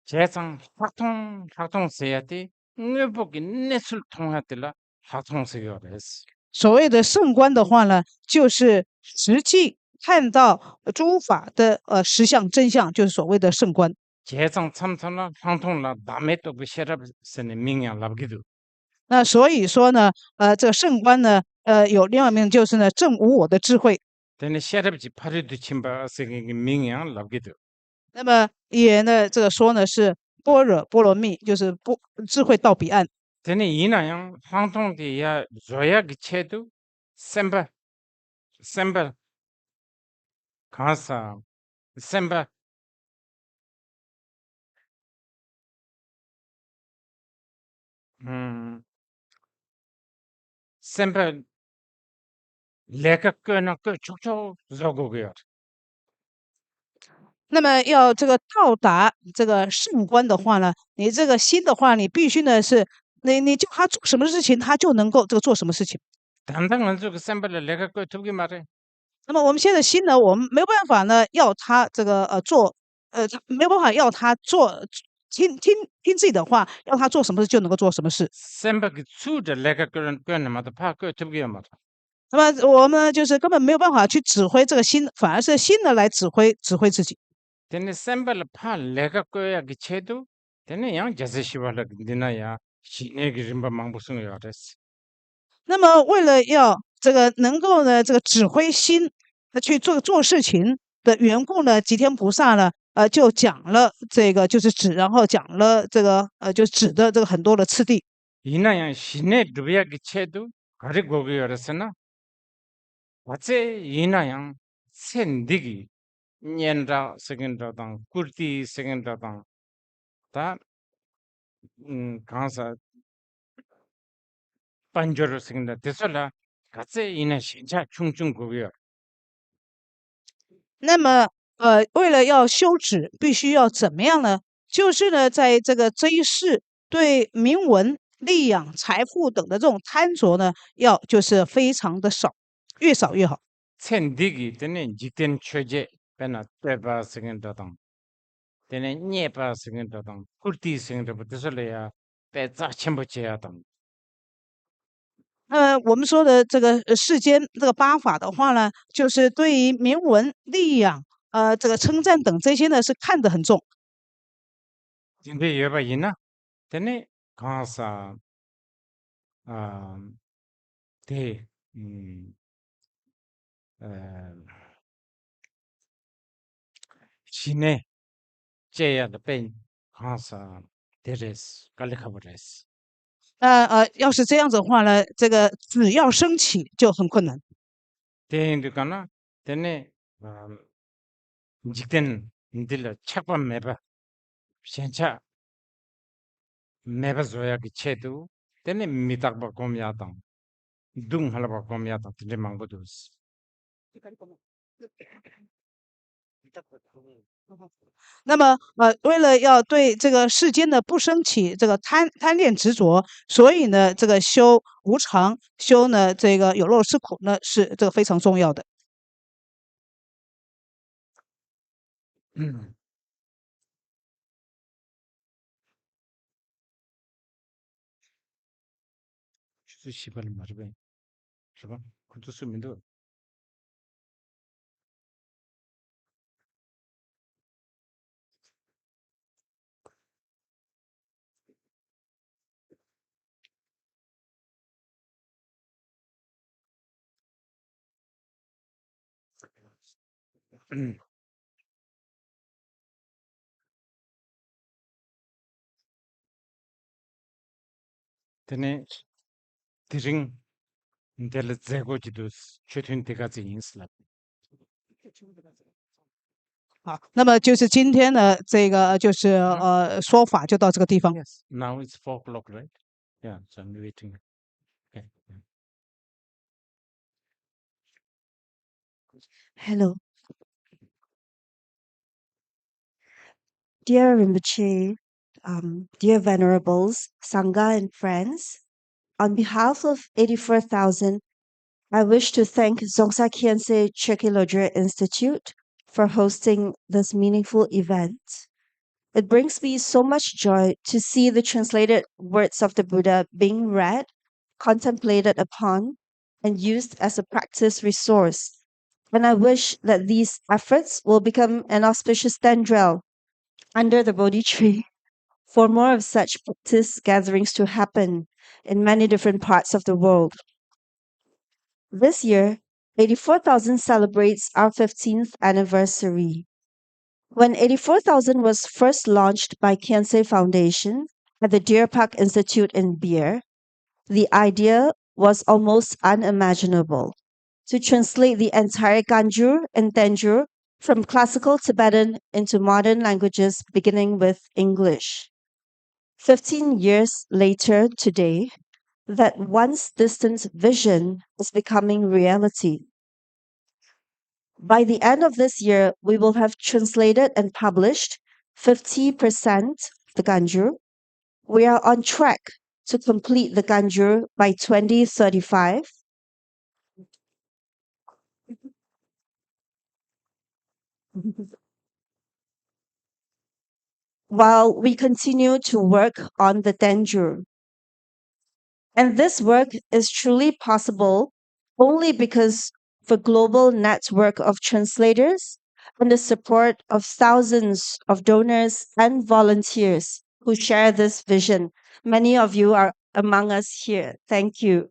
재상 확통 써야 돼. 내 보기 내술 통화들라 확통 써야 돼. 所谓的圣观的话呢，就是实际看到诸法的实相真相，就是所谓的圣观。 재상 참선라 확통라 남의 또 쉐랍스네 명양 랍기도. 那所以说呢，这个圣观呢，有另外一面就是呢，正无我的智慧。 되네 쉐랍지 파리도 침바 세계 명양 랍기도. 那么也呢，这个说呢是般若波罗蜜，就是不智慧到彼岸。 되네 이나양 확통디야 조야 기체도 셈바 가사 셈바 음 셈바 레가 끄나 끄 촉촉 저거고요. 那么要这个到达这个圣观的话呢，你这个心的话，你必须呢是你叫他做什么事情，他就能够这个做什么事情。 담당은 그 셈바를 내가 그 두기 말해. 那么我们现在心呢，我们没有办法呢要他这个做他没有办法要他做听自己的话，要他做什么事就能够做什么事。 셈바 그 수저 내가 그런 거는마다 파그 두기 말해. 那么我们就是根本没有办法去指挥这个心，反而是心呢来指挥自己。 되네 셈바를 파 내가 거야 그 채도 되네 양 자세시발라 되나야 신의 기름바 망부승을 알았어. 那么为了要这个能够呢这个指挥心去做事情的缘故呢，吉天菩萨呢就讲了这个就是指，然后讲了这个就指的这个很多的次第。 이나야 신의 두비야 그 채도 가리고 그 알았으나 어째 이나양 센디기 년라 세근다당 꿀띠 세근다당 다 강사 반저로 세근다 됐을라 같이 이나 신차 충충 고겨. 那么为了要修止，必须要怎么样呢？就是呢，在这一世对名闻、利养、财富等的这种贪着呢，要就是非常的少，越少越好。 센디기 때문에 지된 최제 배나 때바 세근다당 되네 녀바 세근다당 꿀띠 세근다 됐을래야 배자 첨부제야당. 我们说的这个世间这个八法的话呢，就是对于名闻、利养、这个称赞等这些呢，是看得很重。 근데 여봐 있나? 되네 가사 아 대 어, 신의 제야 배 가사 데레스 갈리카브레스. 要是这样子的话呢，这个只要升起就很困难。 대인들까나 되네 직된 인들라 착반 매바 신차 매바 조야기 체도 되네 미탁바 곰야당 둥 할바 곰야당 되네 망보도스. 那么为了要对这个世间的不升起这个贪恋执着，所以呢，这个修无常，修呢这个有漏是苦呢，是这个非常重要的。 시발 말이be. 是吧? 그것도 쓰면도 되네 드링 인텔 제고지도 최근 때까지 인슬라. 好，那么就是今天的这个就是说法就到这个地方。 Yes. Now it's 4 o'clock, right? Yeah. So I'm waiting. Okay. Hello. Dear Rinpoche, dear Venerables, Sangha and friends, on behalf of 84,000, I wish to thank Dzongsa Khyentse Chökyi Lodre Institute for hosting this meaningful event. It brings me so much joy to see the translated words of the Buddha being read, contemplated upon, and used as a practice resource. And I wish that these efforts will become an auspicious tendril under the Bodhi tree for more of such practice gatherings to happen in many different parts of the world. This year, 84,000 celebrates our 15th anniversary. When 84,000 was first launched by Khyentse Foundation at the Deer Park Institute in Beer, the idea was almost unimaginable. To translate the entire Ganjur and Tenjur from classical Tibetan into modern languages beginning with English. 15 years later today, that once distant vision is becoming reality. By the end of this year, we will have translated and published 50% of the Ganjur. We are on track to complete the Ganjur by 2035. While we continue to work on the Tenjur. And this work is truly possible only because of a global network of translators and the support of thousands of donors and volunteers who share this vision. Many of you are among us here. Thank you.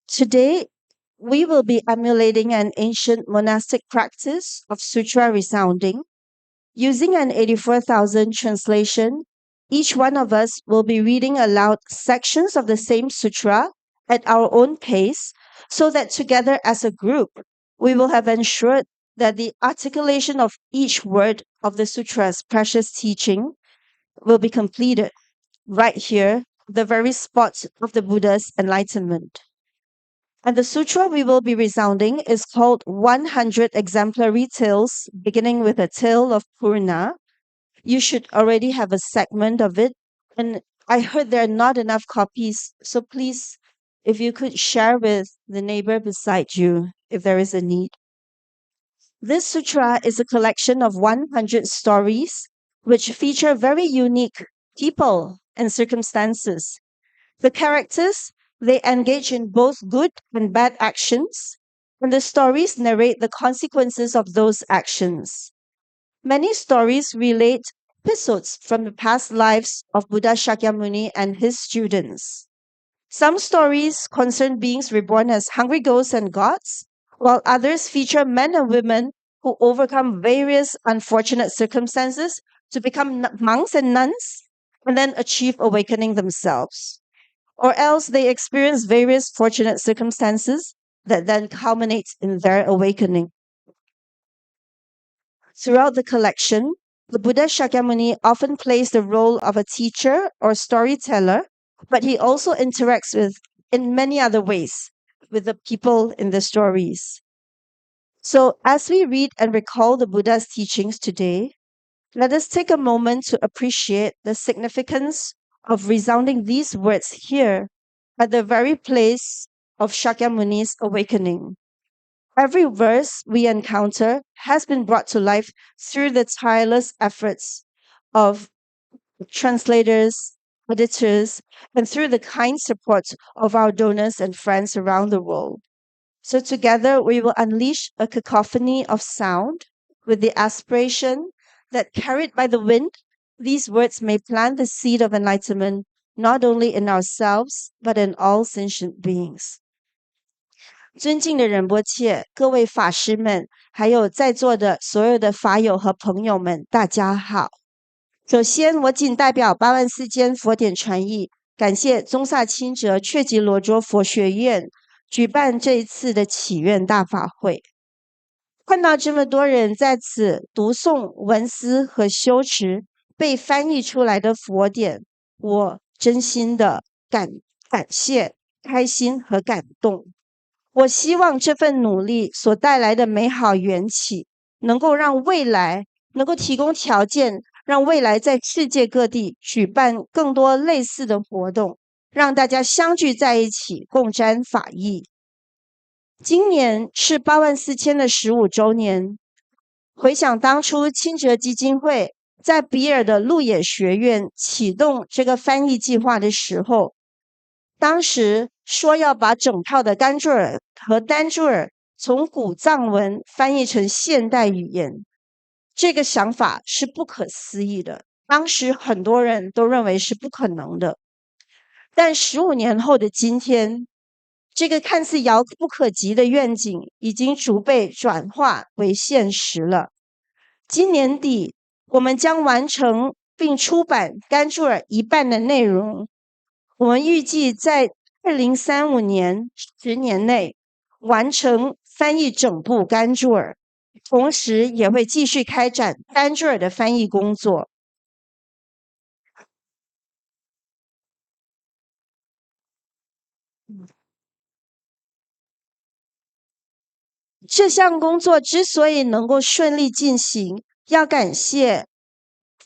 Today, we will be emulating an ancient monastic practice of sutra resounding. Using an 84,000 translation, each one of us will be reading aloud sections of the same sutra at our own pace so that together as a group, we will have ensured that the articulation of each word of the sutra's precious teaching will be completed right here, the very spot of the Buddha's enlightenment. And the sutra we will be resounding is called 100 Exemplary Tales, beginning with a tale of Purna. You should already have a segment of it. And I heard there are not enough copies. So please, if you could share with the neighbor beside you, if there is a need. This sutra is a collection of 100 stories which feature very unique people and circumstances. The characters, they engage in both good and bad actions, and the stories narrate the consequences of those actions. Many stories relate episodes from the past lives of Buddha Shakyamuni and his students. Some stories concern beings reborn as hungry ghosts and gods, while others feature men and women who overcome various unfortunate circumstances to become monks and nuns and then achieve awakening themselves. Or else they experience various fortunate circumstances that then culminate in their awakening. Throughout the collection, the Buddha Shakyamuni often plays the role of a teacher or storyteller, but he also interacts with, in many other ways, with the people in the stories. So, as we read and recall the Buddha's teachings today, let us take a moment to appreciate the significance of resounding these words here at the very place of Shakyamuni's awakening. Every verse we encounter has been brought to life through the tireless efforts of translators, editors, and through the kind support of our donors and friends around the world. So together we will unleash a cacophony of sound with the aspiration that carried by the wind, these words may plant the seed of enlightenment not only in ourselves, but in all sentient beings. 尊敬的仁波切，各位法师们，还有在座的所有的法友和朋友们，大家好。首先，我谨代表84000间佛典传译，感谢宗萨钦哲确吉罗卓佛学院举办这一次的祈愿大法会。看到这么多人在此读诵、文思和修持被翻译出来的佛典，我真心的感谢、开心和感动。我希望这份努力所带来的美好缘起，能够让未来能够提供条件，让未来在世界各地举办更多类似的活动，让大家相聚在一起，共沾法益。今年是84000的15周年。回想当初钦哲基金会在比尔的路野学院启动这个翻译计划的时候，当时说要把整套的甘珠尔和丹珠尔从古藏文翻译成现代语言，这个想法是不可思议的。当时很多人都认为是不可能的，但15年后的今天，这个看似遥不可及的愿景已经逐被转化为现实了。今年底，我们将完成并出版甘珠尔一半的内容。我们预计在2035年10年内完成翻译整部甘珠尔，同时也会继续开展甘珠尔的翻译工作。这项工作之所以能够顺利进行，要感谢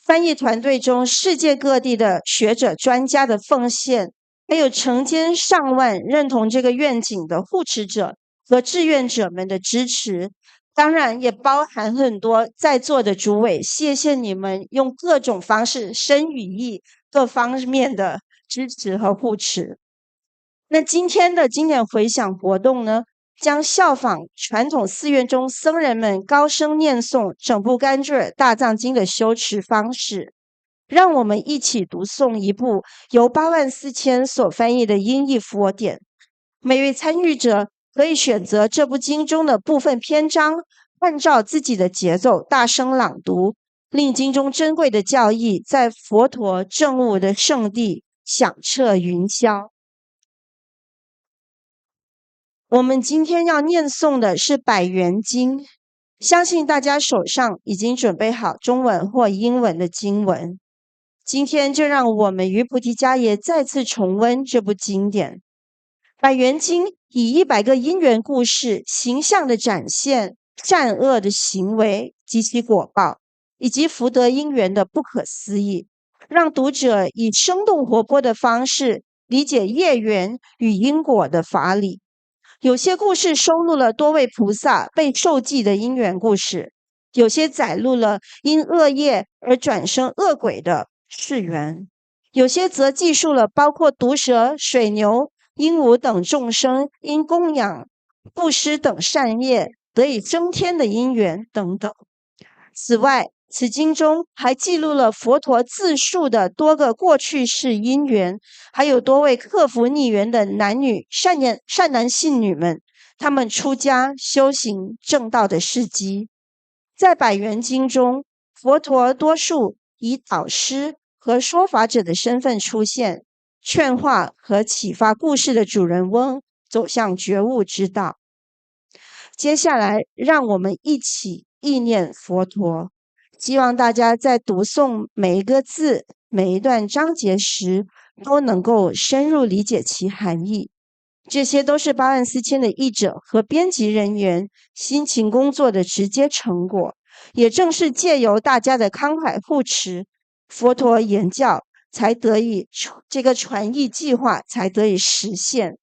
翻译团队中世界各地的学者专家的奉献，还有成千上万认同这个愿景的护持者和志愿者们的支持，当然也包含很多在座的主委，谢谢你们用各种方式身语意各方面的支持和护持。那今天的经典回响活动呢，将效仿传统寺院中僧人们高声念诵整部甘珠尔大藏经的修持方式，让我们一起读诵一部由84000所翻译的音译佛典。每位参与者可以选择这部经中的部分篇章，按照自己的节奏大声朗读，令经中珍贵的教义在佛陀证悟的圣地响彻云霄。我们今天要念诵的是百元经，相信大家手上已经准备好中文或英文的经文。今天就让我们于菩提迦耶再次重温这部经典。百元经以100个因缘故事，形象的展现善恶的行为及其果报，以及福德因缘的不可思议，让读者以生动活泼的方式理解业缘与因果的法理。有些故事收录了多位菩萨被受记的因缘故事，有些载录了因恶业而转生恶鬼的事缘，有些则记述了包括毒蛇、水牛、鹦鹉等众生因供养、布施等善业得以升天的因缘等等。此外，此经中还记录了佛陀自述的多个过去世因缘，还有多位克服逆缘的男女善男信女们，他们出家修行正道的事迹。在百元经中，佛陀多数以导师和说法者的身份出现，劝化和启发故事的主人翁走向觉悟之道。接下来，让我们一起意念佛陀，希望大家在读诵每一个字、每一段章节时，都能够深入理解其含义。这些都是84000的译者和编辑人员辛勤工作的直接成果，也正是借由大家的慷慨护持，佛陀言教才得以这个传译计划才得以实现，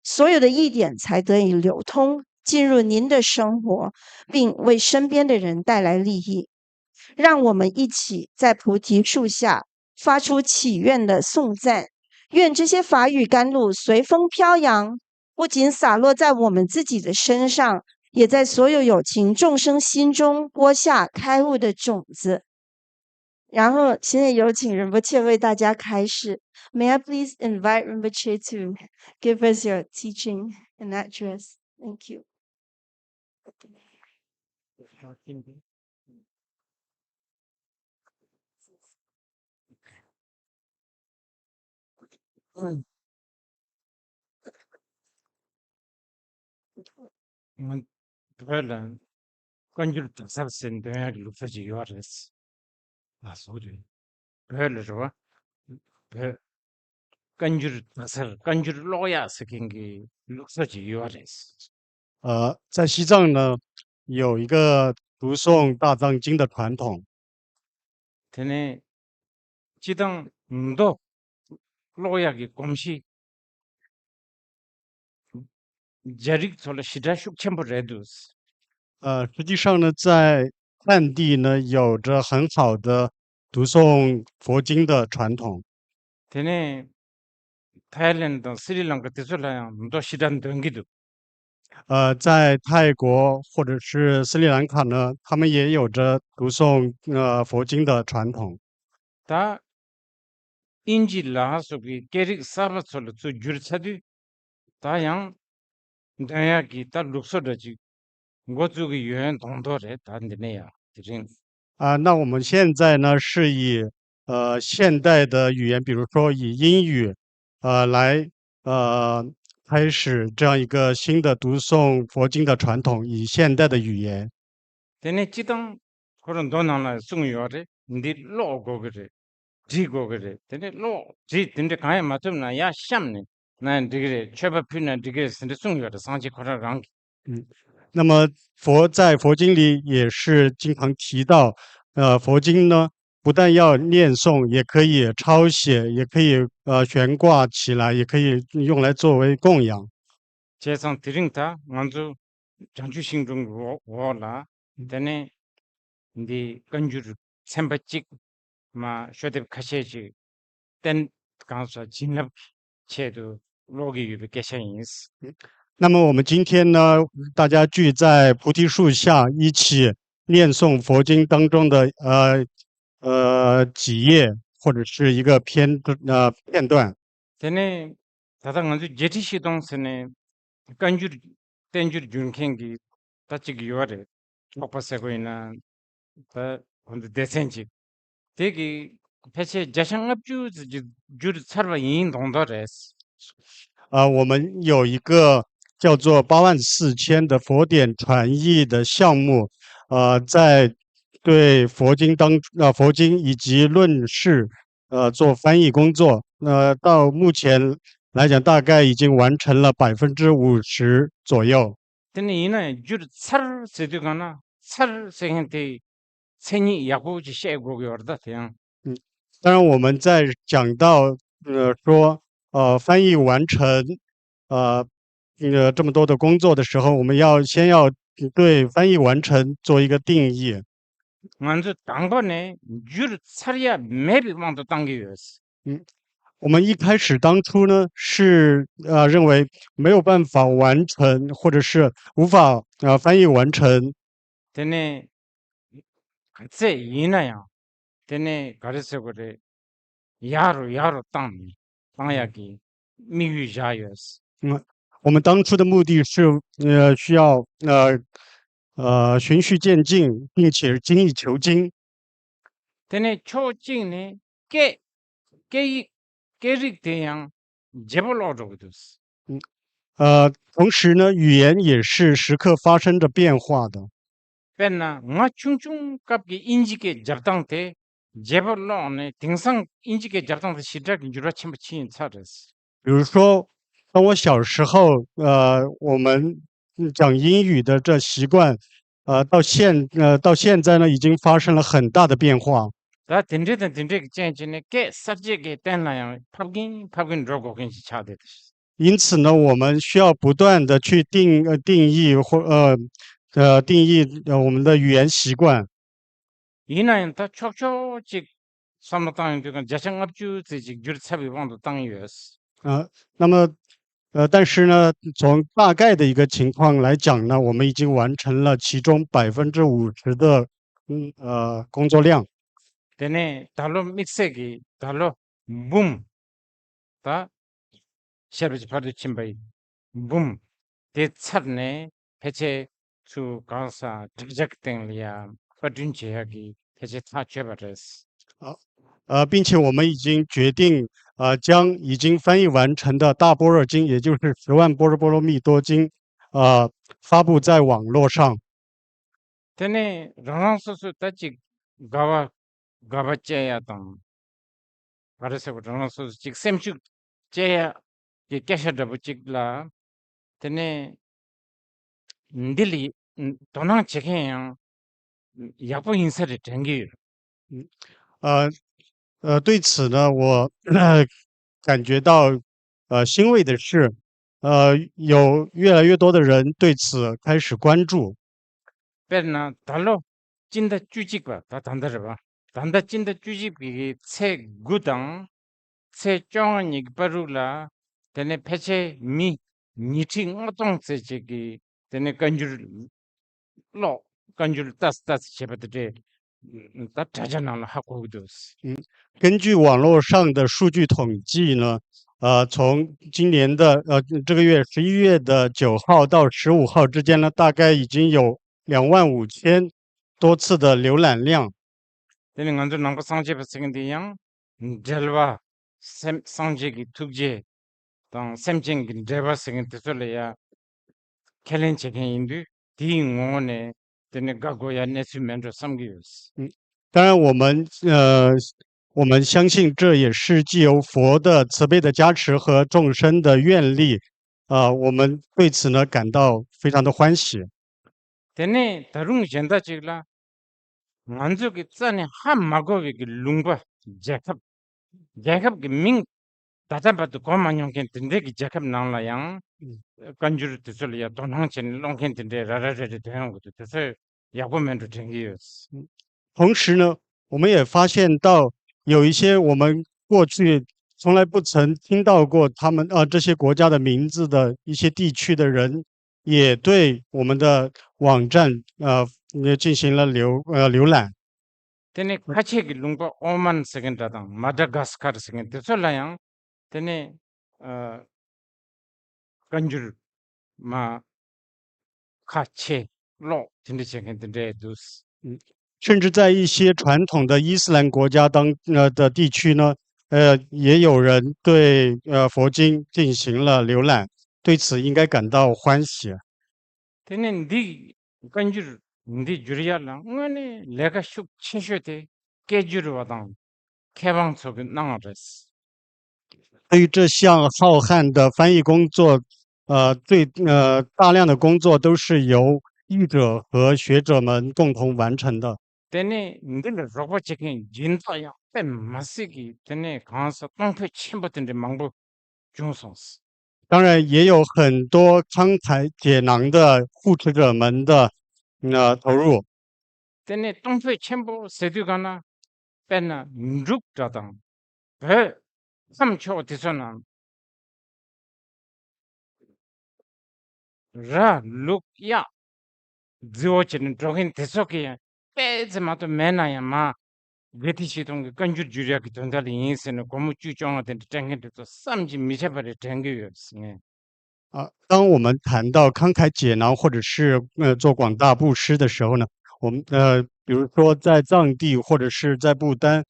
所有的译典才得以流通，进入您的生活，并为身边的人带来利益。让我们一起在菩提树下发出祈愿的颂赞，愿这些法语甘露随风飘扬，不仅洒落在我们自己的身上，也在所有有情众生心中播下开悟的种子。然后现在有请仁波切为大家开示。May I please invite Rinpoche to give us your teaching and address? Thank you. 별은 건줄 sabsin dönek luksaji yuarız. Asuri. Böyle 좋아. 별 건줄 로야 스킨기 luksaji yuarız. 在西藏呢，有一个读诵大藏经的传统。 되네 지당 도 로야기 곰시 자릭 솔라 시다 슉첨부 레두스. 实际上呢，在汉地呢，有着很好的读诵佛经的传统。 되네 타일랜드 스리랑카 데솔라양 도 시단 등기도. 在泰国或者是斯里兰卡呢，他们也有着读诵佛经的传统。 다 인지 라하소기 게릭 사바솔로 주 줄차디 다양 다야기 다 룩소더지 고주기 유엔 동도래 단데네야. 지금 那我们现在呢是以现代的语言，比如说以英语来开始这样一个新的读诵佛经的传统，以现代的语言。 되네 지당 그런 돈하나 숭요래 니 로고 그래 지고 그래 되네 로지 근데 가야 맞음나 야 샴네 난 되게 최바피나 되게 근데 숭요래 상지 거라랑. 那么在佛经里也是经常提到，佛经呢不但要念诵，也可以抄写，也可以悬挂起来，也可以用来作为供养。 제상 드링타 먼저 장주신 중 워라 되네 니 건줄 셈바직 마 쇼데 카셰지 땐 간서 진납 체도 로기 유비 계셔인스. 那么我们今天呢，大家聚在菩提树下，一起念诵佛经当中的几页或者是一个片段。 되네 다다 먼저 제티시 동선에 건줄 땐줄 준ken기 따치기 요래 먹바세고이나 다 근데 대센지 되게 패체 자상업주 줄 살바 인 동도레스. 我们有一个叫做84000的佛典传译的项目，在对佛经佛经以及论释做翻译工作。到目前来讲，大概已经完成了50%左右。 되네 이나 줄살 세드가나 살 생한테 생이 야고지 셰고기 얼다 그냥. 当然，我们在讲到说翻译完成这么多的工作的时候，我们先要对翻译完成做一个定义。 먼저 당번에 줄 살이야 맵이 먼저 당기였어. 我们一开始当初呢是认为没有办法完成，或者是无法翻译完成。 되네 같이 이나야 되네 가르쳐 그래 야로 땅이 땅야기 미유자였어. 我们当初的目的是需要循序渐进，并且精益求精。 되네 초징네 깨릭 대양 제벌로로도스. 同时呢，语言也是时刻发生着变化的。 뺀나 nga 충충 값기 인지게 잡당때 제벌로네 등상 인지게 잡당때 시작 주라 침부 친 차르스. 比如说，当我小时候，我们讲英语的这习惯，到现在呢，已经发生了很大的变化。 다 딘데든 젠진네 깨 삽제게 땐나야 팝긴 로고긴 차데스. 因此呢，我们需要不断的去定义我们的语言习惯。 이나연 다 촉촉직 삼노땅 그건 자생업주 직 줄차비 방도 땅이었어. 那么但是呢，从大概的一个情况来讲呢，我们已经完成了其中50%的工作量。 되네 달로 믹스기 달로 붐. 다 샤르지 파르 침바이 붐. 대차네 배체 수 가사 드작땡리아 빠준체하기 배체 타 쳐버렸어. 并且我们已经决定将已经翻译完成的大般若经，也就是10万般若波罗蜜多经，发布在网络上。 tene rang su ta chik gawa cheya tang parase rang su chik semchu cheya ke kesha dabu chik la tene ndili donang cheken yang yapo insa de tengi 呃对此呢，我感觉到欣慰的是，有越来越多的人对此开始关注。 perna talo 진다 주직바 다 단다르바 단다 진다 주직비 체 구당 체 쫑이 바루라 테네 페체 미 니팅 어떤 세지기 테네 간줄 로 간줄 따스따스 제바데 다 자자나나 하고 있었어 根据网络上的数据统计呢，从今年的这个月11月的9号到15号之间呢，大概已经有25000多次的浏览量。 테네 간줄 남고 상제바 생긴데 양 젤와 상제기 투제 당 샘징기 제바 생긴데 솔래야 캘렌체겐인데 디응원에 테네 가고야 네스멘도 삼기스 当然，我们相信这也是既由佛的慈悲的加持和众生的愿力，我们对此呢感到非常的欢喜。 테네 다룽 젠다 지글라 만족이 짠에 한 마고비기 룽바 제캅 밍 다자바도 고만용겐 든데기 제캅 나라양 간주르 뜻을이야 돈항chen 롱겐 든데 라라레데 되는 것도 뜻을 야고면도 쟁기였어 同时呢，我们也发现到有一些我们过去从来不曾听到过他们这些国家的名字的一些地区的人，也对我们的网站也进行了浏览。 테네 카체기 룽바 오만 세겐다당 마다가스카르 세겐 뜻을라양 테네 간주르 마 카체 로 든데 세겐 든데 두스 甚至在一些传统的伊斯兰国家的地区呢，也有人对佛经进行了浏览，对此应该感到欢喜。 테네 니 간주르 니 주리알랑 응아네 내가 슉 체쇼테 깨주르 와당 개방 속에 나가랬어 对于这项浩瀚的翻译工作，大量的工作都是由译者和学者们共同完成的。 테네 니들 로봇 체킹 진짜야 뺀 마시기 테네 강서 똥표 침버든데 망부 중성스 当然，也有很多慷慨解囊的护持者们的投入。 테네 똥표 침부 세두가나 뺀나 룩자당 배 3초 어디서나 라 룩야 지오치는 저긴 대속이야 빼즈마도 매나야마 베티시동 간주 주리아기 돈달이 인생의 고무 주정화된 땡겐도 쌈지 미쳐버려 땡겨였으니 当我们谈到慷慨解囊或者是做广大布施的时候呢，我们比如说在藏地或者是在不丹，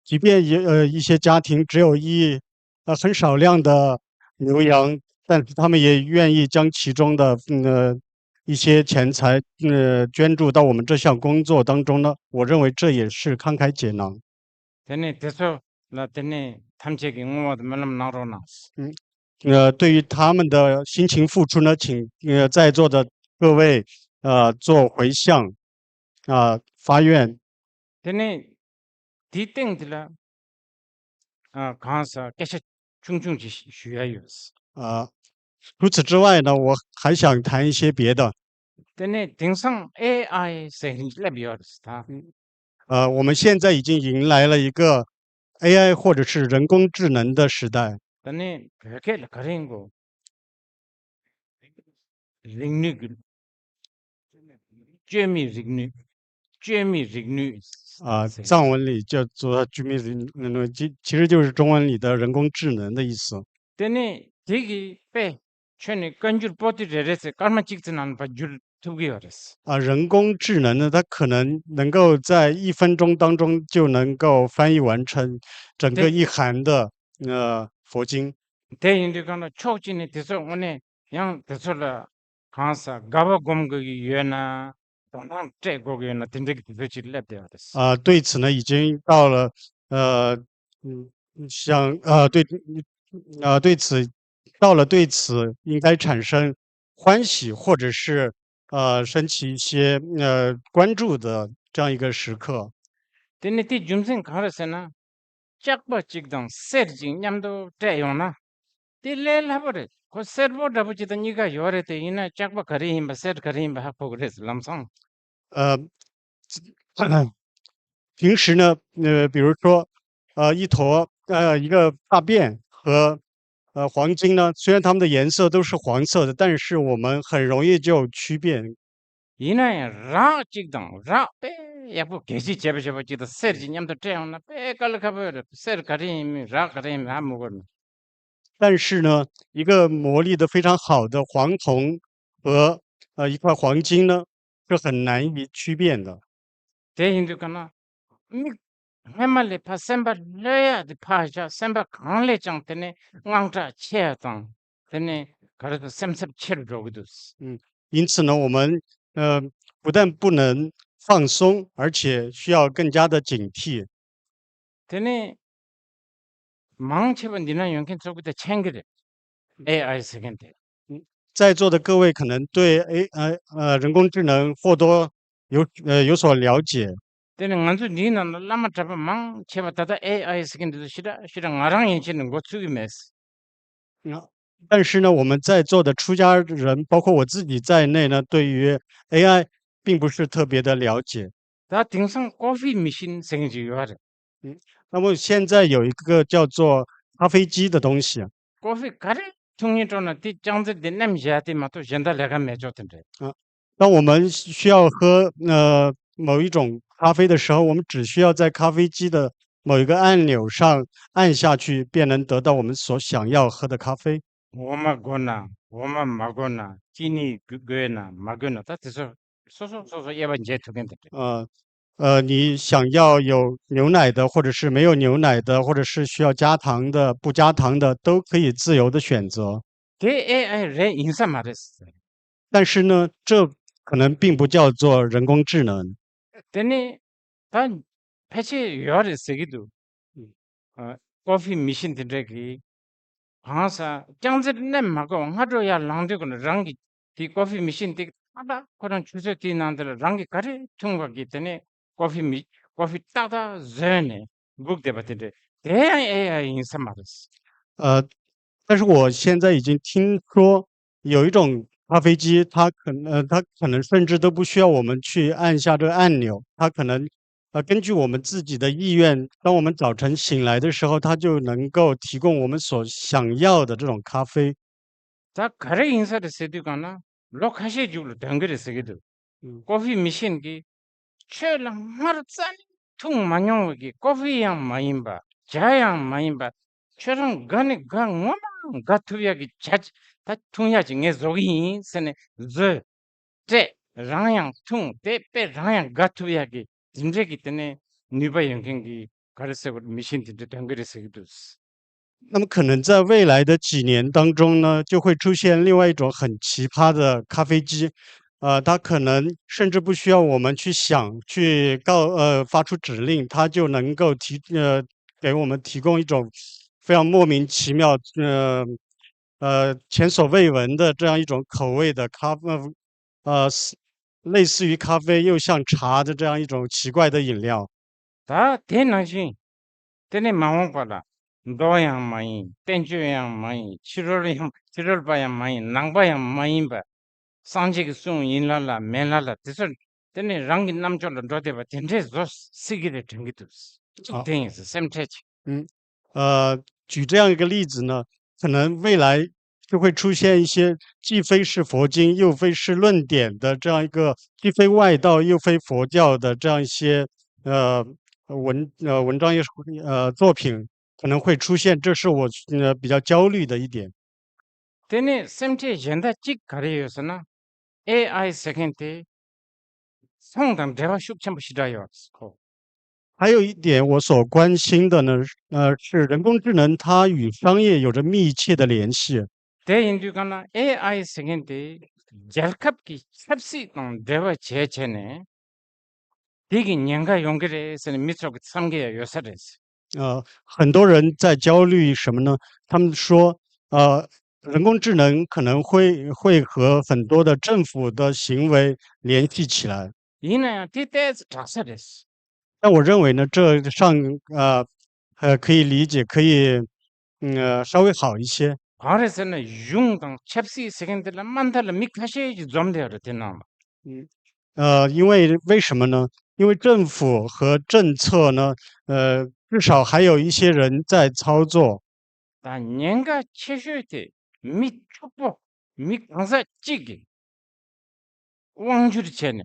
即便一些家庭只有很少量的牛羊，但是他们也愿意将其中的一些钱财捐助到我们这项工作当中呢。我认为这也是慷慨解囊。 테네 대소 라 테네 탐책이 응원도 말람 나로나스 对于他们的辛勤付出呢，请在座的各位做回向发愿。 테네 디땡들라 강사 깨셔 충충지 쉬야요스 除此之外呢，我还想谈一些别的。 테네 등상 AI 생일레비어스타 我们现在已经迎来了一个 AI 或者是人工智能的时代。 테네 베켈 가링고 링뉴 쥐미 링뉴 藏文里叫做居民人，其实就是中文里的人工智能的意思。 테네 되기 빼 쳔이 간줄 버티레레스 깔마 찍진 않은 바줄 투기어렸어. 人工智能呢，它可能能够在1分钟当中就能够翻译完成整个对一函的佛经。 대인들과는 초진이 돼서 오늘 양 돼서라 강사 가바 공격이 유나 동랑 째고기나 된적이 되지 랩되었어. 对此呢，已经到了想对此对此应该产生欢喜或者是升起一些关注的这样一个时刻。 근데 줌생 가르세나 짝바 찍당 세르지 냠도 째요나 딜렐 하버레 그 세르보 다부지다 니가 요래때 이나 짝바 가리힘바 세르 가리힘바 하고 그래서 람상 呃，平时呢，比如说，一个大便和黄金呢，虽然它们的颜色都是黄色的，但是我们很容易就区别。 이나야 라 찍당 라빼 야부 게시 제베제베지다 세르지 냠도 째요나 빼 깔라카버레 세르 가리힘 라 가리힘 하무거나 但是呢，一个磨砺的非常好的黄铜和一块黄金呢，是很难以区辨的。 대인들까나 미 해말레 파셈바 레야 디 파자 셈바 강레장 때네 앙자 체야당 때네 가르도 셈셈 체를 로기도스 因此呢，我们不但不能放松，而且需要更加的警惕。 때네 망체번 니나 연캔 속부터 챙기래 AI 세겐데 在座的各位可能对人工智能或多有所了解。 때네 간주 니나 라마 잡아 망체바 다다 AI 세겐데도 싫어 나랑 인치는 거 죽이메스 但是呢，我们在座的出家人，包括我自己在内呢，对于 AI 并不是特别的了解。 다 등상 커피 미신 생기지 요하래 那么现在有一个叫做咖啡机的东西， 커피 가래 통일전에 뒤 장들 냄새한테 맞도 현다 내가 매줬던데 当我们需要喝某一种咖啡的时候，我们只需要在咖啡机的某一个按钮上按下去，便能得到我们所想要喝的咖啡。 오마거나 오마 마거나 찌니 그거나 마거나 다 돼서 소소소소 예반 이제 두겠는데 你想要有牛奶的，或者是没有牛奶的，或者是需要加糖的、不加糖的，都可以自由的选择。 그 AI 레 인사 말했어 但是呢，这可能并不叫做人工智能。 근데 단 패치 요하래 세기도 커피 미신 드래기 방사 장들 냄마고 하루야 랑데고는 랑기 디 커피 미신 디 하다 그런 주제 디난들 랑기 가리 총각이 때문에 커피 따다 전에 북대 봤는데 대양 AI 인사 말했어 但是我现在已经听说有一种咖啡机，它可能甚至都不需要我们去按下这个按钮，它可能根据我们自己的意愿，当我们早晨醒来的时候，它就能够提供我们所想要的这种咖啡。 다 가리 인사를 세두거나 로카시 줄로 덩그리 세기도 커피 미신기 최랑 하루 짠 퉁만용기 커피양 마인바 자양 마인바 최랑 간에 간 원망 가투야기 자지 다 퉁야지 내 조기 세네 저제 랑양 퉁 때빼 랑양 가투야기 진짜기 때문에 니바 영경기 가르세고 미신들 덩그리 세기도 那么可能在未来的几年当中呢，就会出现另外一种很奇葩的咖啡机，它可能甚至不需要我们去想、发出指令，它就能够给我们提供一种非常莫名其妙、前所未闻的这样一种口味的类似于咖啡又像茶的这样一种奇怪的饮料。 다 대나시 때네 마음 봐라 너양 마이 벤주양 마이 7월 바양 마이 낭바양 마이바 산지기 숭 인랄라 멘랄라 뜻을 때네 랑기 남절로 너대바 텐데 저 시기를 댕기듯 땡에서 샘체치 举这样一个例子呢，可能未来就会出现一些既非是佛经又非是论点的这样一个既非外道又非佛教的这样一些文章作品可能会出现，这是我比较焦虑的一点。 때네 샘체 젠다 찍 가려요서나 AI 세컨데 상당 대화 슉 전부 시다요.还有一点我所关心的呢，是人工智能它与商业有着密切的联系。 대인류가나 AI 세컨데 잘캅기 찹시 대화 제체네 되게 년가 연결해서 미처 삼개 요사레스 很多人在焦虑什么呢？他们说，人工智能可能会和很多的政府的行为联系起来。 이나 디테스 자사레스 但我认为呢，这上可以理解，可以稍微好一些。 바레스는 융당 찹시 세컨데라 만달라 미카셰지 좀데어르 되나 因为什么呢？因为政府和政策呢，至少还有一些人在操作。 다 년가 최쇼때 미축복 미강사 찌기 왕주리 체네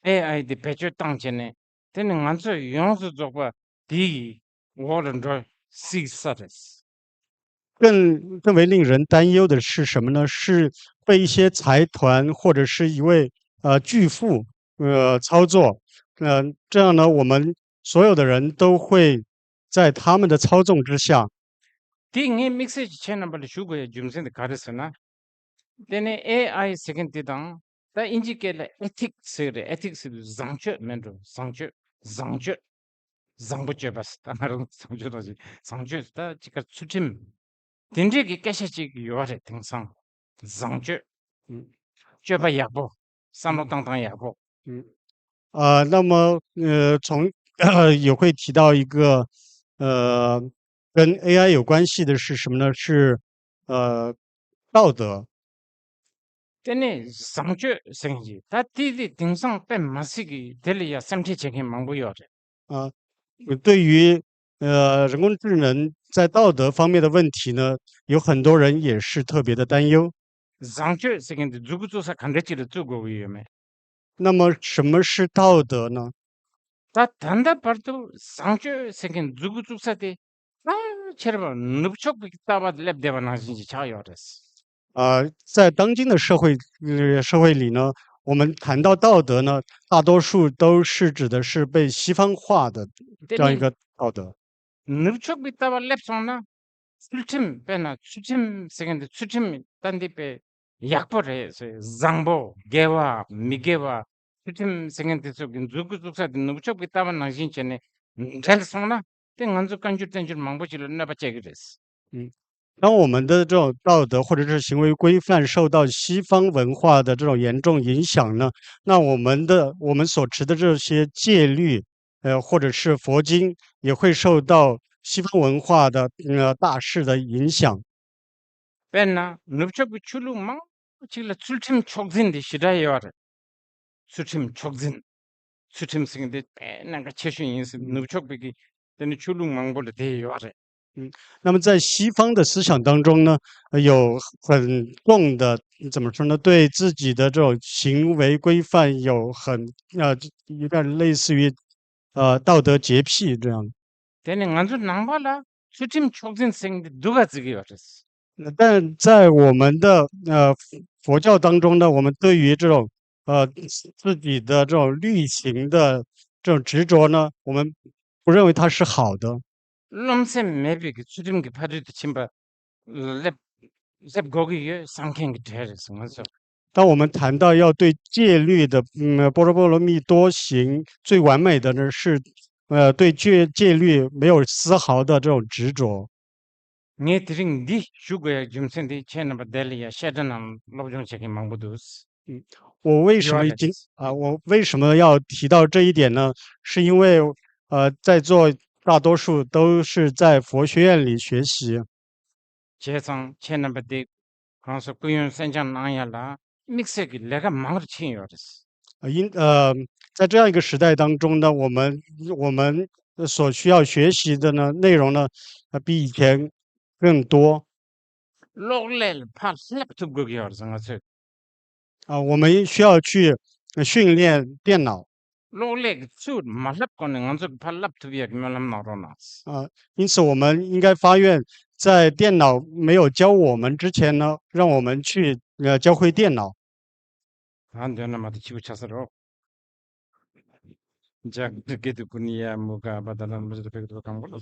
AI 데 배주 땅체네 되는 안서 용수 쪽과 디 워런더 시사레스 更为令人担忧的是什么呢？是被一些财团或者是一位巨富操作。这样呢，我们所有的人都会在他们的操纵之下。 딩에 믹스지 채널을 주고야 줌센데 가르스나 되네 AI 세컨드당 다 인지께라 에틱스를 장처 맨도 장처 장부처 봤다 말은 장처도지 장처다 지가 수침 딘지기 깨셔지 요아래 등상 장처 쥐바 야보 산노당당 야보 那么也会提到一个跟 AI 有关系的是什么呢？是道德。 되네 장처 생기 다 디디 등상 뺀 마시기 될이야 샘티체긴 망부요래 对于人工智能在道德方面的问题呢，有很多人也是特别的担忧。 장처 생긴데 누구 조사 간대치를 두고 위험해 那么什么是道德呢？ 다 단다 봐도 장처 생긴 누구 조사대 아 체르바 늪촉 비타바 랩데바 나진지 차요레스 在当今的社会里呢，我们谈到道德呢，大多数都是指的是被西方化的这样一个道德。 늪촉 비타바 랩송나 술침 빼나 수침 생긴데 수침 딴디빼 약벌해 장보 개와 미개와 수침 생긴데 속인 누구 조사대 늪촉 비타바 나진체네 잘 송나 땡안주 간주 땡줄 망보지를 나바체그레스 当我们的这种道德或者是行为规范受到西方文化的这种严重影响呢，那我们所持的这些戒律，或者是佛经，也会受到西方文化的大势的影响。 빼나 늪촉 비출루 망 지금 술침 촉진데 시다요래 수침 촉진 수침 생긴데 빼나가 최신 인스 늪촉 비기 되는 출루 망보를 대요래 那么在西方的思想当中呢，有很重的怎么说呢？对自己的这种行为规范有有点类似于道德洁癖这样。 되는 안주 낭발라 수침 촉진 생긴데 누가 지기요랬어 但在我们的佛教当中呢，我们对于这种自己的这种律行的这种执着呢，我们不认为它是好的。 놈셈 맵이 수침기 파르드 침바 랩 고기에 상캔기 되랬어 맞아 当我们谈到要对戒律的波罗波罗蜜多行，最完美的呢是对戒律没有丝毫的这种执着。 네 드링 디 슈고야 짐센디 체나바 델리아 셰드남 로종체기 망부두스 我为什么要提到这一点呢？是因为在座大多数都是在佛学院里学习。 제상 체나바 디 강서 꾸윤 센장 나야라 믹스기 내가 망을 치요레스 在这样一个时代当中呢，我们所需要学习的呢内容呢，比以前更多。 로렐 팔 랩톱 거기요레스 맞아 我们需要去训练电脑。 로렐 수 말랍 거는 안저 팔 랩톱이야 그면람 나로나스 因此我们应该发愿，在电脑没有教我们之前呢，让我们去教会电脑。안 되나 마도 치고 차서로 자 그게도 군이야 뭐가 받아는 무슨 백도 간 걸로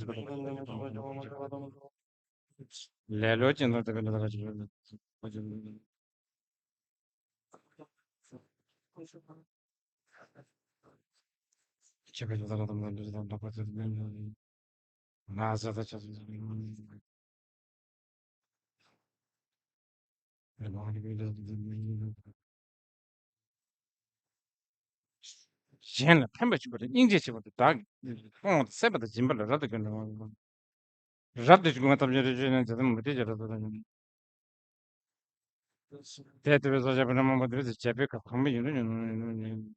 레로 진도 되는 거 가지고 제가 저도 나서다 쳐서 쟤는 팬버치보다 인제치보다 다 세바다 짐벌을 라도 그는 라도 지금 갖다 주는 저는 못 되더라도 대대에서 잡으면 뭐 되지 제베가 가면 이는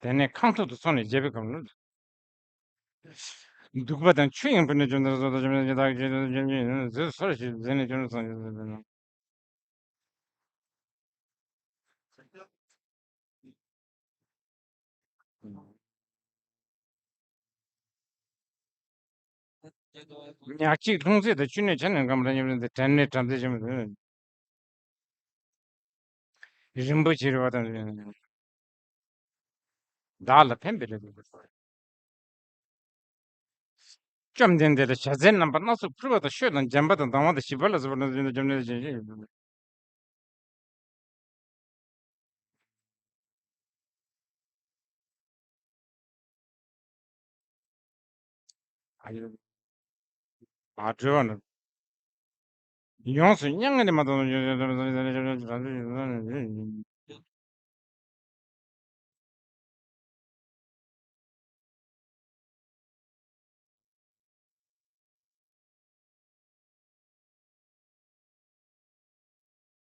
대내 카운터도 손에 제베가 없는 누구보다 추행 보내주는 데서 좀 이제 다 이제 저 소리 전에 주는 손에 약지 동세도 주네 저는 가면 되는데 대내 잠대 좀 림보지로 하다 달라 팬벨을 좀 된데도 자zen 넘버 나서 프로다 쉬는 잠바도 담아도 시발라서 보는 좀 내지 아유 아주는 용수 양년에 마도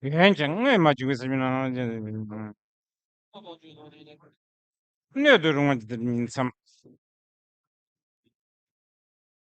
괜찮네 맞고 있으면 내도 롱한테 민삼